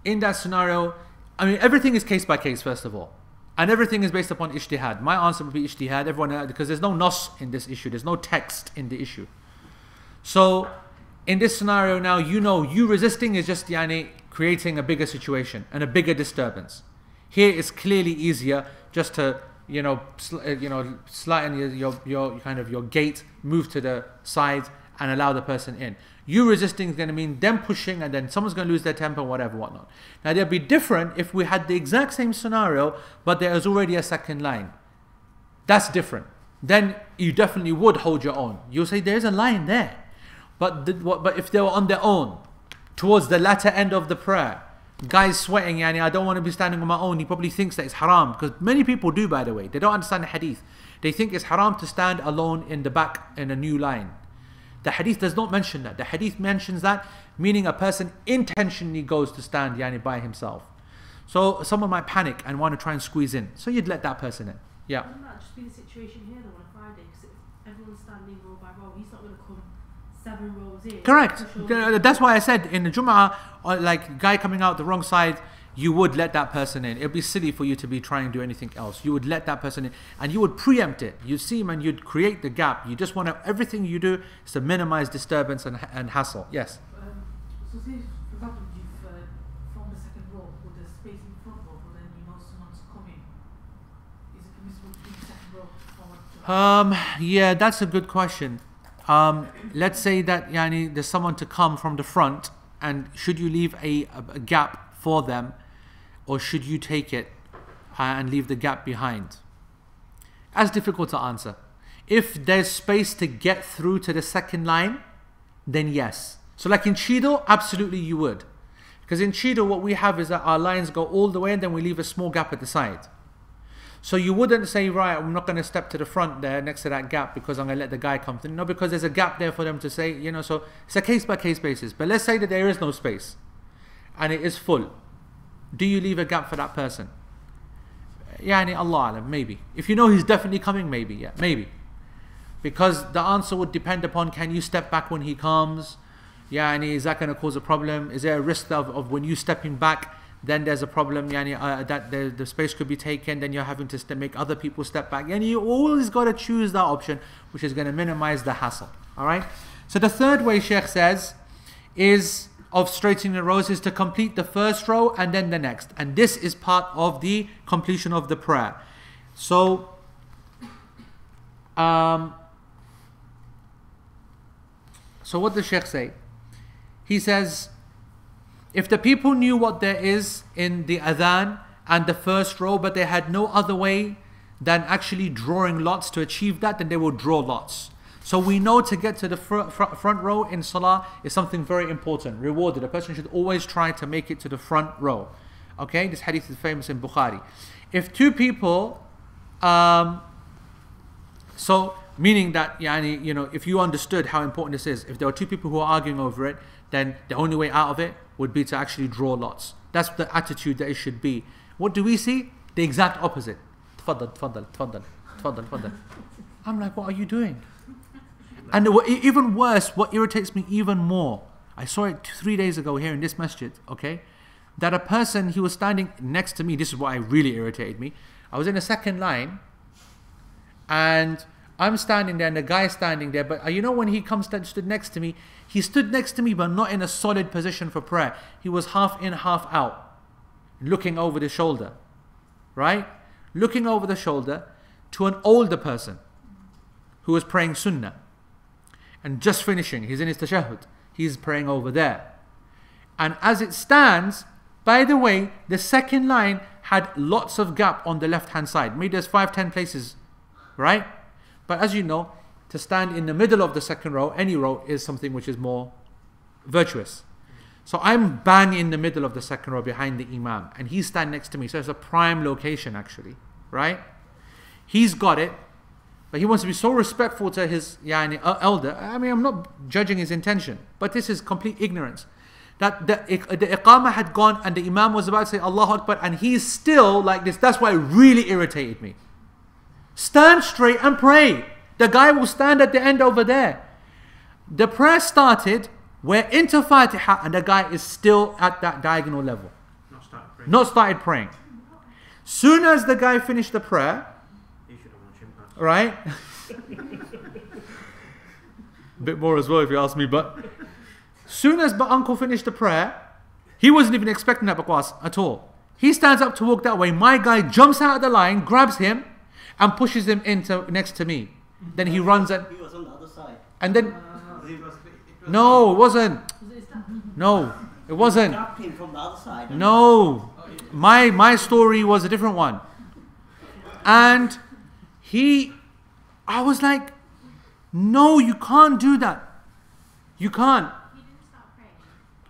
everything is case by case, first of all. And everything is based upon ijtihad. My answer would be ijtihad. Everyone, because there's no nas in this issue. There's no text in the issue. So, in this scenario now, you resisting is just creating a bigger situation and a bigger disturbance. Here it's clearly easier just to slighten your gate, move to the side, and allow the person in. You resisting is going to mean them pushing, and then someone's going to lose their temper, whatever, whatnot. Now, it'd be different if we had the exact same scenario, but there is already a second line. That's different. Then you definitely would hold your own. You'll say there's a line there. But if they were on their own, towards the latter end of the prayer, guy's sweating, I don't want to be standing on my own. He probably thinks that it's haram, because many people do, by the way. They don't understand the hadith. They think it's haram to stand alone in the back in a new line. The hadith does not mention that. The hadith mentions that, meaning a person intentionally goes to stand by himself. So someone might panic and want to try and squeeze in. So you'd let that person in. Yeah. Wouldn't that just be the situation here though on a Friday? Because everyone's standing row by row. He's not going to come 7 rows in. Correct. That's why I said in the Jum'ah, like guy coming out the wrong side, you would let that person in. It would be silly for you to be trying to do anything else. You would let that person in and you would preempt it. You'd see him and you'd create the gap. You just want to, everything you do is to minimize disturbance and hassle. Yes? So say, for example, you've formed the second row with the space in front row, but then you know someone's coming. Is it permissible to do the second row forward to Yeah, that's a good question. Let's say that there's someone to come from the front, and should you leave a gap for them, or should you take it and leave the gap behind? That's difficult to answer. If there's space to get through to the second line, then yes. So like in Chido, absolutely you would. Because in Chido what we have is that our lines go all the way and then we leave a small gap at the side. So you wouldn't say, right, I'm not going to step to the front there next to that gap because I'm going to let the guy come through. No, because there's a gap there for them to say, so it's a case-by-case basis. But let's say that there is no space and it is full. Do you leave a gap for that person? Allah alam, maybe. If you know he's definitely coming, maybe, yeah, maybe. Because the answer would depend upon, can you step back when he comes? Is that going to cause a problem? Is there a risk of when you stepping back, then there's a problem, that the space could be taken, then you're having to make other people step back. You always got to choose that option, which is going to minimize the hassle. Alright? So the third way Sheikh says is of straightening the rows is to complete the first row and then the next. And this is part of the completion of the prayer. So, so what does Sheikh say? He says, if the people knew what there is in the adhan and the first row, but they had no other way than actually drawing lots to achieve that, then they will draw lots. So we know to get to the front row in salah is something very important, rewarded. A person should always try to make it to the front row. Okay, this hadith is famous in Bukhari. If two people, so meaning that, if you understood how important this is, if there are two people who are arguing over it, then the only way out of it would be to actually draw lots. That's the attitude that it should be. What do we see? The exact opposite. Tfaddal, tfaddal, tfaddal, tfaddal, tfaddal. I'm like, what are you doing? And even worse, what irritates me even more, I saw it 3 days ago here in this masjid, okay? That a person, he was standing next to me, this is what really irritated me. I was in a second line, and I'm standing there, and the guy's standing there, but when he stood next to me, he stood next to me, but not in a solid position for prayer. He was half in, half out, looking over the shoulder, right? Looking over the shoulder to an older person who was praying sunnah. And just finishing, he's in his tashahhud, he's praying over there. And as it stands, by the way, the second line had lots of gap on the left hand side. Maybe there's 5-10 places, right? But as you know, to stand in the middle of the second row, any row, is something which is more virtuous. So I'm bang in the middle of the second row behind the imam, and he's standing next to me. So it's a prime location actually, right? He's got it, but he wants to be so respectful to his elder. I'm not judging his intention, but this is complete ignorance. That the iqamah had gone and the imam was about to say Allahu Akbar, and he's still like this. That's why it really irritated me. Stand straight and pray. The guy will stand at the end over there. The prayer started, we're into Fatiha, and the guy is still at that diagonal level. Not started praying. Soon as the guy finished the prayer, right? Bit more as well if you ask me, but soon as uncle finished the prayer, he wasn't even expecting that bakwas at all. He stands up to walk that way. My guy jumps out of the line, grabs him, and pushes him next to me. Then he runs and he was on the other side. And then no, it wasn't. No, it wasn't. Grabbed him from the other side. No, my story was a different one. And I was like, no, you can't do that. You can't. He didn't stop praying,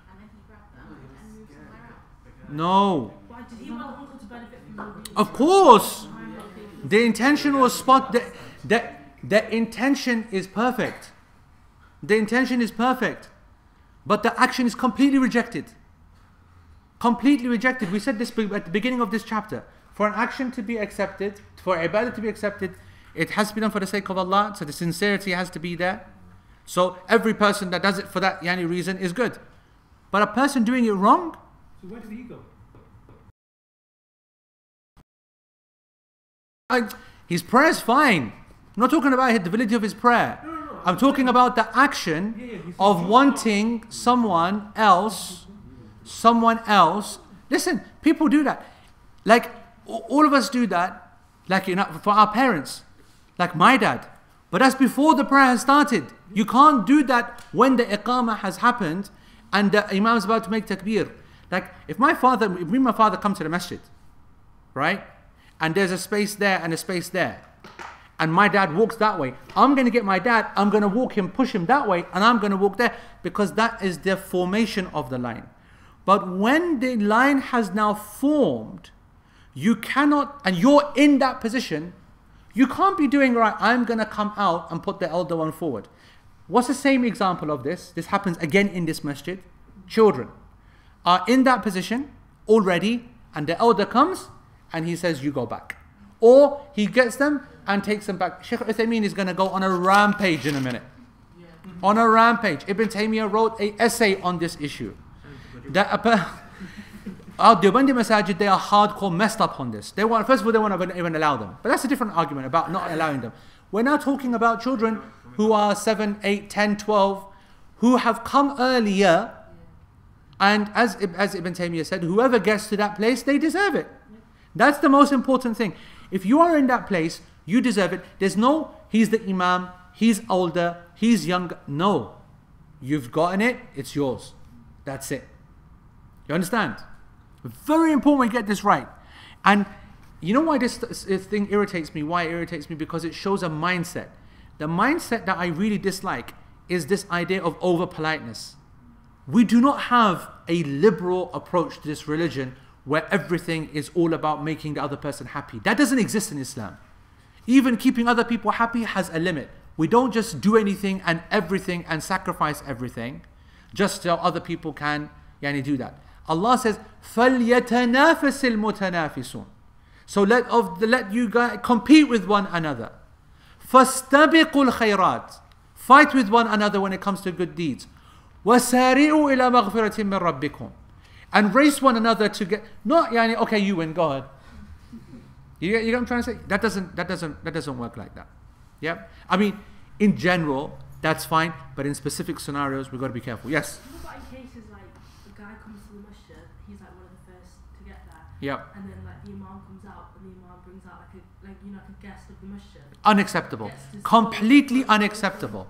and then he grabbed them and moved somewhere else. No. Why did he want uncle to benefit from the Of course. The intention was the intention is perfect. The intention is perfect. But the action is completely rejected. Completely rejected. We said this at the beginning of this chapter. For an action to be accepted, for ibadah to be accepted, it has to be done for the sake of Allah. So the sincerity has to be there. So every person that does it for that reason is good. But a person doing it wrong, So where did he go? His prayer is fine. I'm not talking about the validity of his prayer. I'm talking about the action of wanting someone else. Listen, people do that. Like, all of us do that. Like, for our parents. Like my dad. But that's before the prayer has started. You can't do that when the iqamah has happened and the imam is about to make takbir. Like, if me and my father come to the masjid, right? And there's a space there and a space there. And my dad walks that way. I'm going to get my dad, I'm going to walk him, push him that way, and I'm going to walk there, because that is the formation of the line. But when the line has now formed, you cannot, and you're in that position, you can't be doing, right, I'm going to come out and put the elder one forward. What's the same example of this? This happens again in this masjid. Children are in that position already, and the elder comes and he says, you go back. Or he gets them and takes them back. Shaykh Uthaymeen is going to go on a rampage in a minute. On a rampage. Ibn Taymiyyah wrote an essay on this issue. Our Deobandi Masajid, they are hardcore messed up on this. First of all, they want to even allow them. But that's a different argument about not allowing them. We're now talking about children who are 7, 8, 10, 12, who have come earlier. And as Ibn Taymiyyah said, whoever gets to that place, they deserve it. That's the most important thing. If you are in that place, you deserve it. There's no, he's the imam, he's older, he's younger. No. You've gotten it, it's yours. That's it. You understand? Very important we get this right. And you know why this thing irritates me? Why it irritates me? Because it shows a mindset. The mindset that I really dislike is this idea of over politeness. We do not have a liberal approach to this religion where everything is all about making the other person happy. That doesn't exist in Islam. Even keeping other people happy has a limit. We don't just do anything and everything and sacrifice everything just so other people can do that. Allah says, فَلْيَتَنَافَسِ الْمُتَنَافِسُونَ. So let you guys compete with one another. فَاسْتَبِقُوا الْخَيْرَاتِ. Fight with one another when it comes to good deeds. وَسَارِعُوا إِلَى مَغْفِرَةٍ مِّن رَبِّكُمْ. And race one another to get, not okay, you win, go ahead. You get what I'm trying to say? That doesn't work like that. Yeah? I mean, in general, that's fine, but in specific scenarios, we've got to be careful. Yes? What about in cases like the guy comes to the masjid, he's like one of the first to get there. Yep. And then like the imam comes out and the imam brings out like a guest of the masjid. Unacceptable. Completely unacceptable.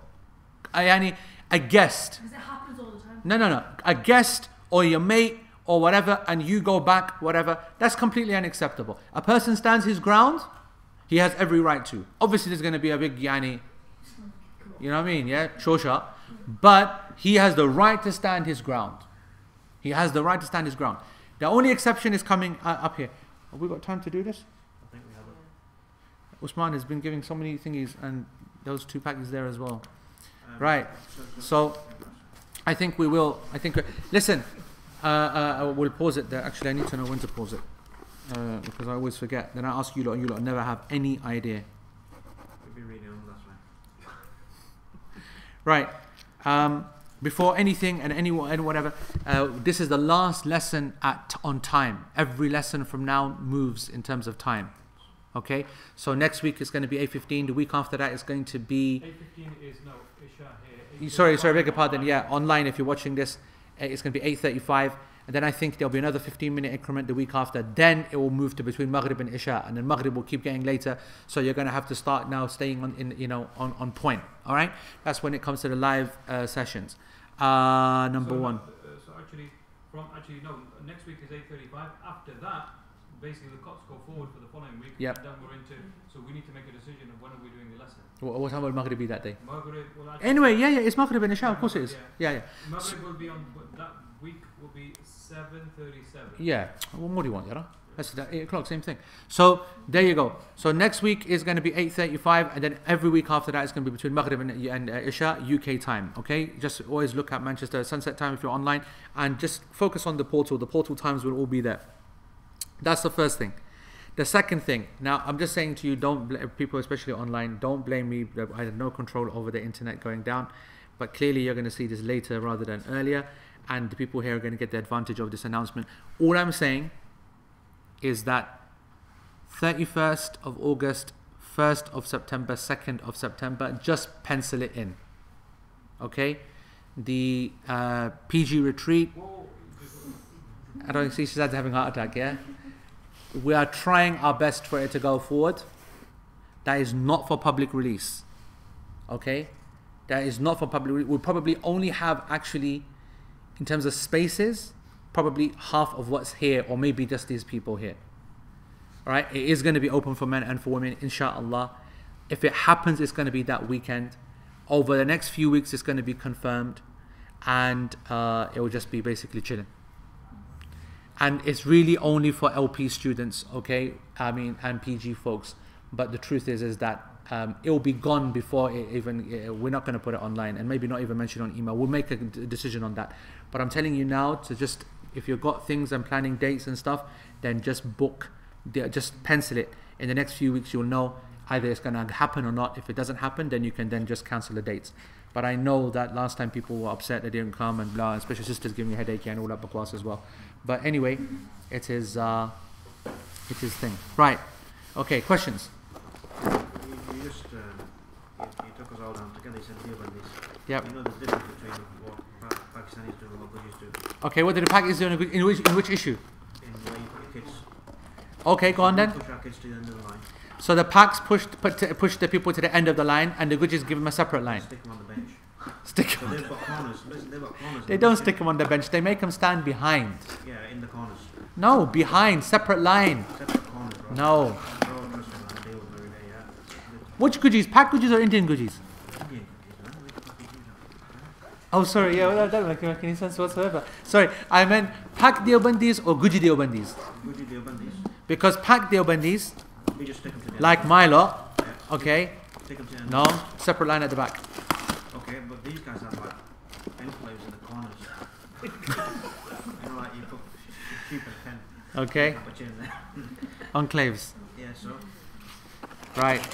A guest. Because it happens all the time. No. A guest or your mate or whatever, and you go back, whatever, that's completely unacceptable. A person stands his ground, he has every right to. Obviously there's going to be a big you know what I mean, yeah, shosha, but he has the right to stand his ground. He has the right to stand his ground. The only exception is coming up here. Have we got time to do this? I think we have it. Usman has been giving so many thingies, and those 2 packages there as well. Right, so I think we will, listen, we'll pause it there. Actually, I need to know when to pause it, because I always forget. Then I ask you lot, and you lot never have any idea. We've been reading on, that's right. Right. Before anything and whatever, this is the last lesson on time. Every lesson from now moves in terms of time. Okay. So next week is going to be 8:15. The week after that is going to be 8:15 is no Isha here. Sorry, beg your pardon. Yeah, online if you're watching this, it's going to be 8:35, and then I think there'll be another 15-minute increment the week after. Then it will move to between Maghrib and Isha, and then Maghrib will keep getting later. So you're going to have to start now staying on point. All right, that's when it comes to the live sessions. Number one. So no. Next week is 8:35. After that, basically the clocks go forward for the following week. Yep. And then we're into. So we need to make a decision of when are we doing the lesson. What time will Maghrib be that day? Maghrib. Well, anyway, it's Maghrib and Isha. Of course it is. Yeah. Maghrib will be on that week. Will be 7:37. Yeah. What more do you want, Yara? That's 8 o'clock, same thing. So there you go. So next week is going to be 8:35, and then every week after that is going to be between Maghrib and Isha UK time. Okay, just always look at Manchester Sunset time if you're online, and just focus on the portal. The portal times will all be there. That's the first thing. The second thing. Now I'm just saying to you, people especially online, don't blame me. I had no control over the internet going down, but clearly you're going to see this later rather than earlier, and the people here are going to get the advantage of this announcement. All I'm saying is that 31st of August, 1st of September, 2nd of September. Just pencil it in. Okay? The PG retreat. I don't see Shazad's having a heart attack, yeah? We are trying our best for it to go forward. That is not for public release. Okay? That is not for public release. We'll probably only have actually, in terms of spaces, probably half of what's here, or maybe just these people here. Alright? It is going to be open for men and for women, inshallah. If it happens, it's going to be that weekend. Over the next few weeks, it's going to be confirmed. And it will just be basically chilling. And it's really only for LP students, okay? I mean, and PG folks. But the truth is that it will be gone before it even, we're not going to put it online, and maybe not even mention on email. We'll make a decision on that. But I'm telling you now to just, if you've got things and planning dates and stuff, then just book, just pencil it. In the next few weeks, you'll know either it's going to happen or not. If it doesn't happen, then you can then just cancel the dates. But I know that last time people were upset they didn't come and blah, and especially sisters giving me a headache and all that bakwas as well. But anyway, it is thing. Right. Okay, questions? You just you took us all down together. You said Deobandis. Yep. You know the difference between what Pakistanis do and what British do. Okay, what did the Pakis do in which issue? In the way you put your kids. Okay, go on then. Push our kids to the end of the line. So the Paks push the people to the end of the line, and the Gujis give them a separate line. Stick them on the bench. Stick So them. they've got corners. Listen, they've got corners. They don't stick them on the bench. They make them stand behind. Yeah, in the corners. No, behind, separate line. Separate corners, bro. No. Bro, trust me, I deal with them every day, yeah. Which Gujis? Pak Gujis or Indian Gujis? Indian cookies, man. Where the fuck did you know? Oh, sorry. Yeah, well, that doesn't make any sense whatsoever. Sorry, I meant Pak Deobandis or Guji Deobandis. Guji Deobandis. Because Pak Deobandis, We just stick them to the end. like my lot, Yeah. okay, Stick them to the end. no, separate line at the back. Okay, but these guys have like enclaves in the corners. You know, like you put sheep and a pen. Okay, Have a chair there. enclaves. Yeah, so. Right.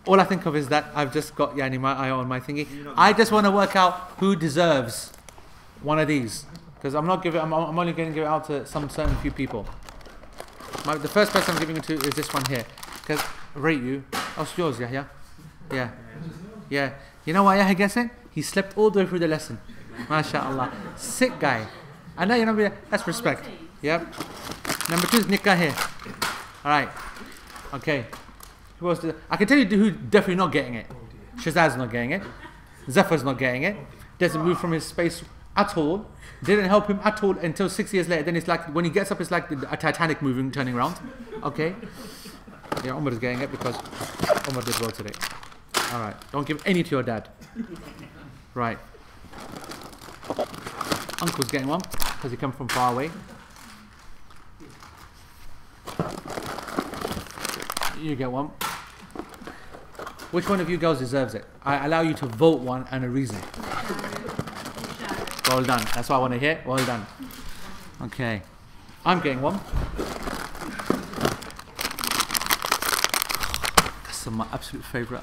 All I think of is that I've just got yani my eye on my thingy. You know- I just want to work out who deserves one of these, because I'm not giving. I'm only going to give it out to some certain few people. The first person I'm giving it to is this one here, because rate you. Oh, it's yours, Yahya. Yeah, yeah. You know why Yahya gets it? He slept all the way through the lesson. MashaAllah. Sick guy. I know, you know, that's respect. Yep. Number 2 is Nikah here. Alright. Okay. Who else I can tell you who's definitely not getting it. Shazad's not getting it. Zafar's not getting it. Doesn't move from his space at all. Didn't help him at all until 6 years later. Then it's like, when he gets up, it's like a Titanic moving, turning around. Okay. Yeah, Omar is getting it because Omar did well today. Alright. Don't give any to your dad. Right. Uncle's getting one because he comes from far away. You get one. Which one of you girls deserves it? I allow you to vote one and a reason. Well done. That's what I want to hear. Well done. Okay. I'm getting one. That's my absolute favourite.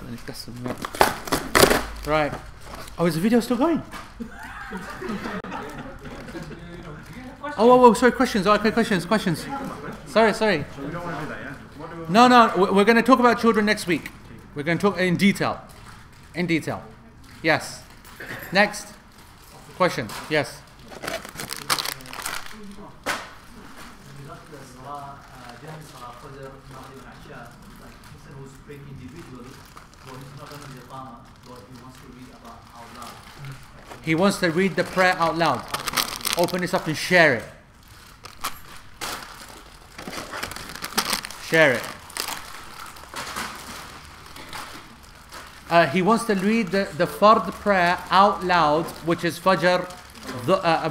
Right. Oh, is the video still going? Oh, sorry, questions. Oh, okay, questions. Sorry. So we don't want to do that, yeah? What do we No, we're going to talk about children next week. We're going to talk in detail. Yes. Next. Question. Yes. He wants to read the prayer out loud. Open this up and share it. Share it. He wants to read the Fard prayer out loud, which is Fajr,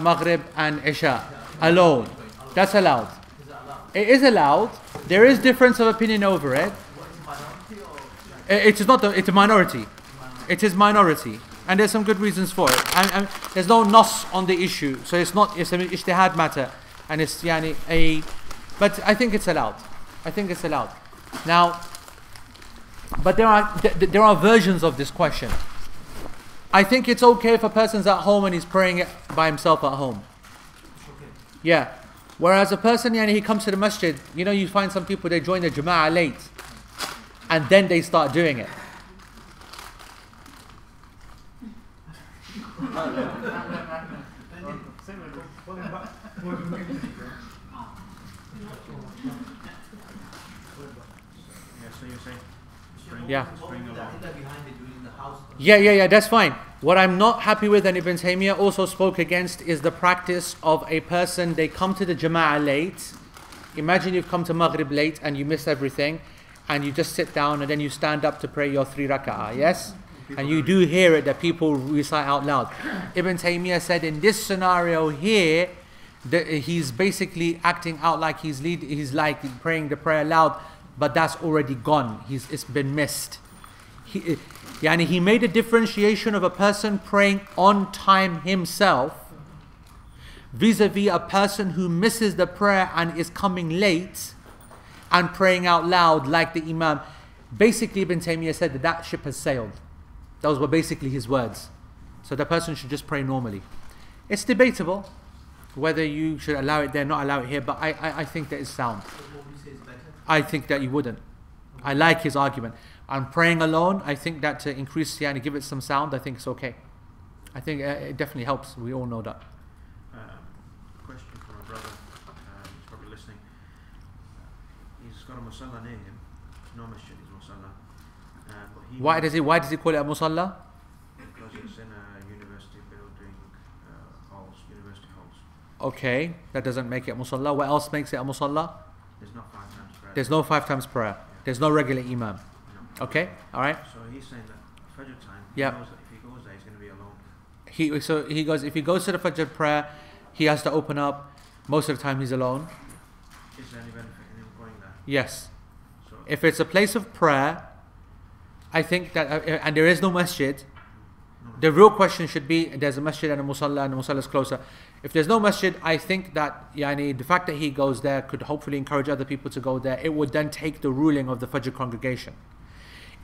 Maghrib and Isha alone. That's allowed. It is allowed. There is difference of opinion over it. It is not. It's a minority. It is minority, and there's some good reasons for it. And there's no nos on the issue, so it's not. It's an ijtihad matter, and it's yani a. But I think it's allowed. Now. But there are versions of this question. I think it's okay if a person's at home and he's praying it by himself at home. Yeah. Whereas a person, he comes to the masjid, you find some people, they join the jama'ah late and then they start doing it. So you're saying Yeah. behind Yeah, that's fine. What I'm not happy with, and Ibn Taymiyyah also spoke against, is the practice of a person, they come to the jama'ah late. Imagine you've come to Maghrib late and you miss everything, and you just sit down and then you stand up to pray your 3 rak'ah, yes? And you do hear it that people recite out loud. Ibn Taymiyyah said in this scenario here, that he's basically acting out like he's like praying the prayer loud, but that's already gone. It's been missed. He made a differentiation of a person praying on time himself vis-a-vis a person who misses the prayer and is coming late and praying out loud like the Imam. Basically, Ibn Taymiyyah said that ship has sailed. Those were basically his words. So the person should just pray normally. It's debatable whether you should allow it there, not allow it here, but I think that is sound. I think that you wouldn't. I like his argument. I'm praying alone. I think that to increase give it some sound, I think it's okay. I think it definitely helps. We all know that. Question from a brother, he's probably listening. He's got a musalla near him. No masjid, his musalla. Why does he call it a musalla? Because it's in a university building, university halls. Okay, that doesn't make it a musalla. What else makes it a musalla? There's not 5 times prayer. There's no 5 times prayer. There's no regular imam. No. Okay, all right. So he's saying that Fajr time, Yeah. he knows that if he goes there, he's going to be alone. If he goes to the Fajr prayer, he has to open up. Most of the time he's alone. Is there any benefit in him going there? Yes. So If it's a place of prayer, I think that, and there is no masjid, the real question should be, there's a masjid and a musalla is closer. If there's no masjid, I think that the fact that he goes there could hopefully encourage other people to go there. It would then take the ruling of the Fajr congregation.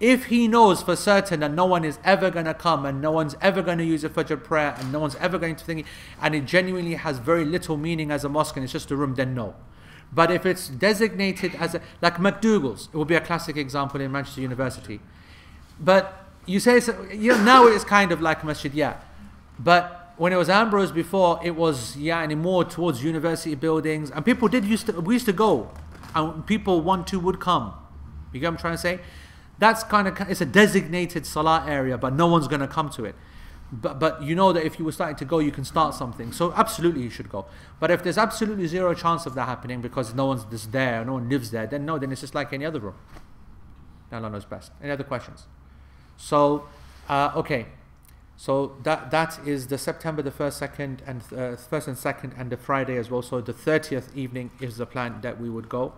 If he knows for certain that no one is ever going to come and no one's ever going to use a Fajr prayer and no one's ever going to think, and it genuinely has very little meaning as a mosque and it's just a room, then no. But if it's designated as like McDougall's, it would be a classic example in Manchester University. But you say now it's kind of like masjid, yeah. But when it was Ambrose before, it was more towards university buildings, and people we used to go, and people would come. You get what I'm trying to say? That's it's a designated salah area, but no one's going to come to it. But you know that if you were starting to go, you can start something. So absolutely you should go. But if there's absolutely zero chance of that happening because no one's just there, no one lives there, then it's just like any other room. Allah knows best. Any other questions? So, okay. So that is the September the 1st, 2nd, and 1st and 2nd, and the Friday as well. So the 30th evening is the plan that we would go.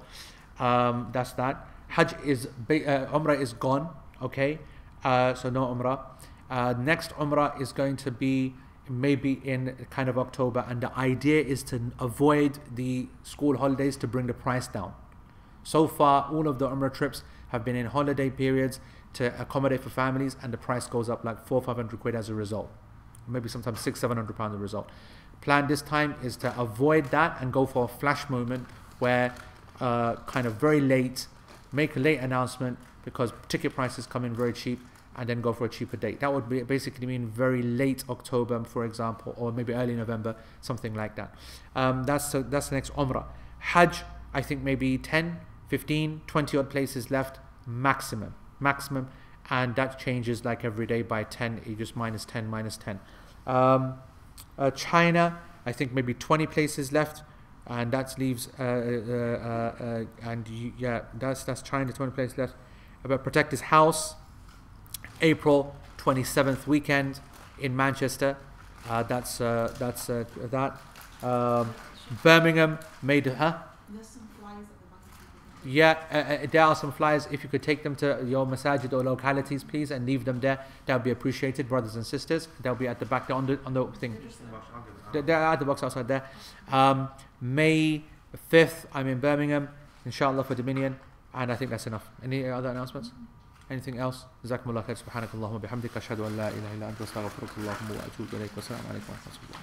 That's that. Hajj Umrah is gone. Okay. So no Umrah. Next Umrah is going to be maybe in kind of October, and the idea is to avoid the school holidays to bring the price down. So far, all of the Umrah trips have been in holiday periods to accommodate for families, and the price goes up like 400-500 quid as a result. Maybe sometimes 600-700 pounds as a result. Plan this time is to avoid that and go for a flash moment where kind of very late, make a late announcement because ticket prices come in very cheap, and then go for a cheaper date. That would basically mean very late October, for example, or maybe early November, something like that. That's the next Umrah. Hajj, I think maybe 10, 15, 20 odd places left, maximum, and that changes like every day by 10. You just minus 10. China, I think maybe 20 places left, and that leaves that's China, 20 places left. But Protect His House, April 27th weekend in Manchester. That's that. Birmingham made There's some flyers at the back. Yeah, there are some flyers. If you could take them to your masajid or localities, please, and leave them there, that would be appreciated, brothers and sisters. They'll be at the back there on the thing. They're at the box outside there. May 5th, I'm in Birmingham, inshallah, for Dominion, and I think that's enough. Any other announcements? Anything else? Jazakumullah khair. Subhanakallahumma bihamdika ashhadu an la ilaha illa anta astaghfiruka wa atubu ilayk. Wassalamu alaikum wa rahmatullah.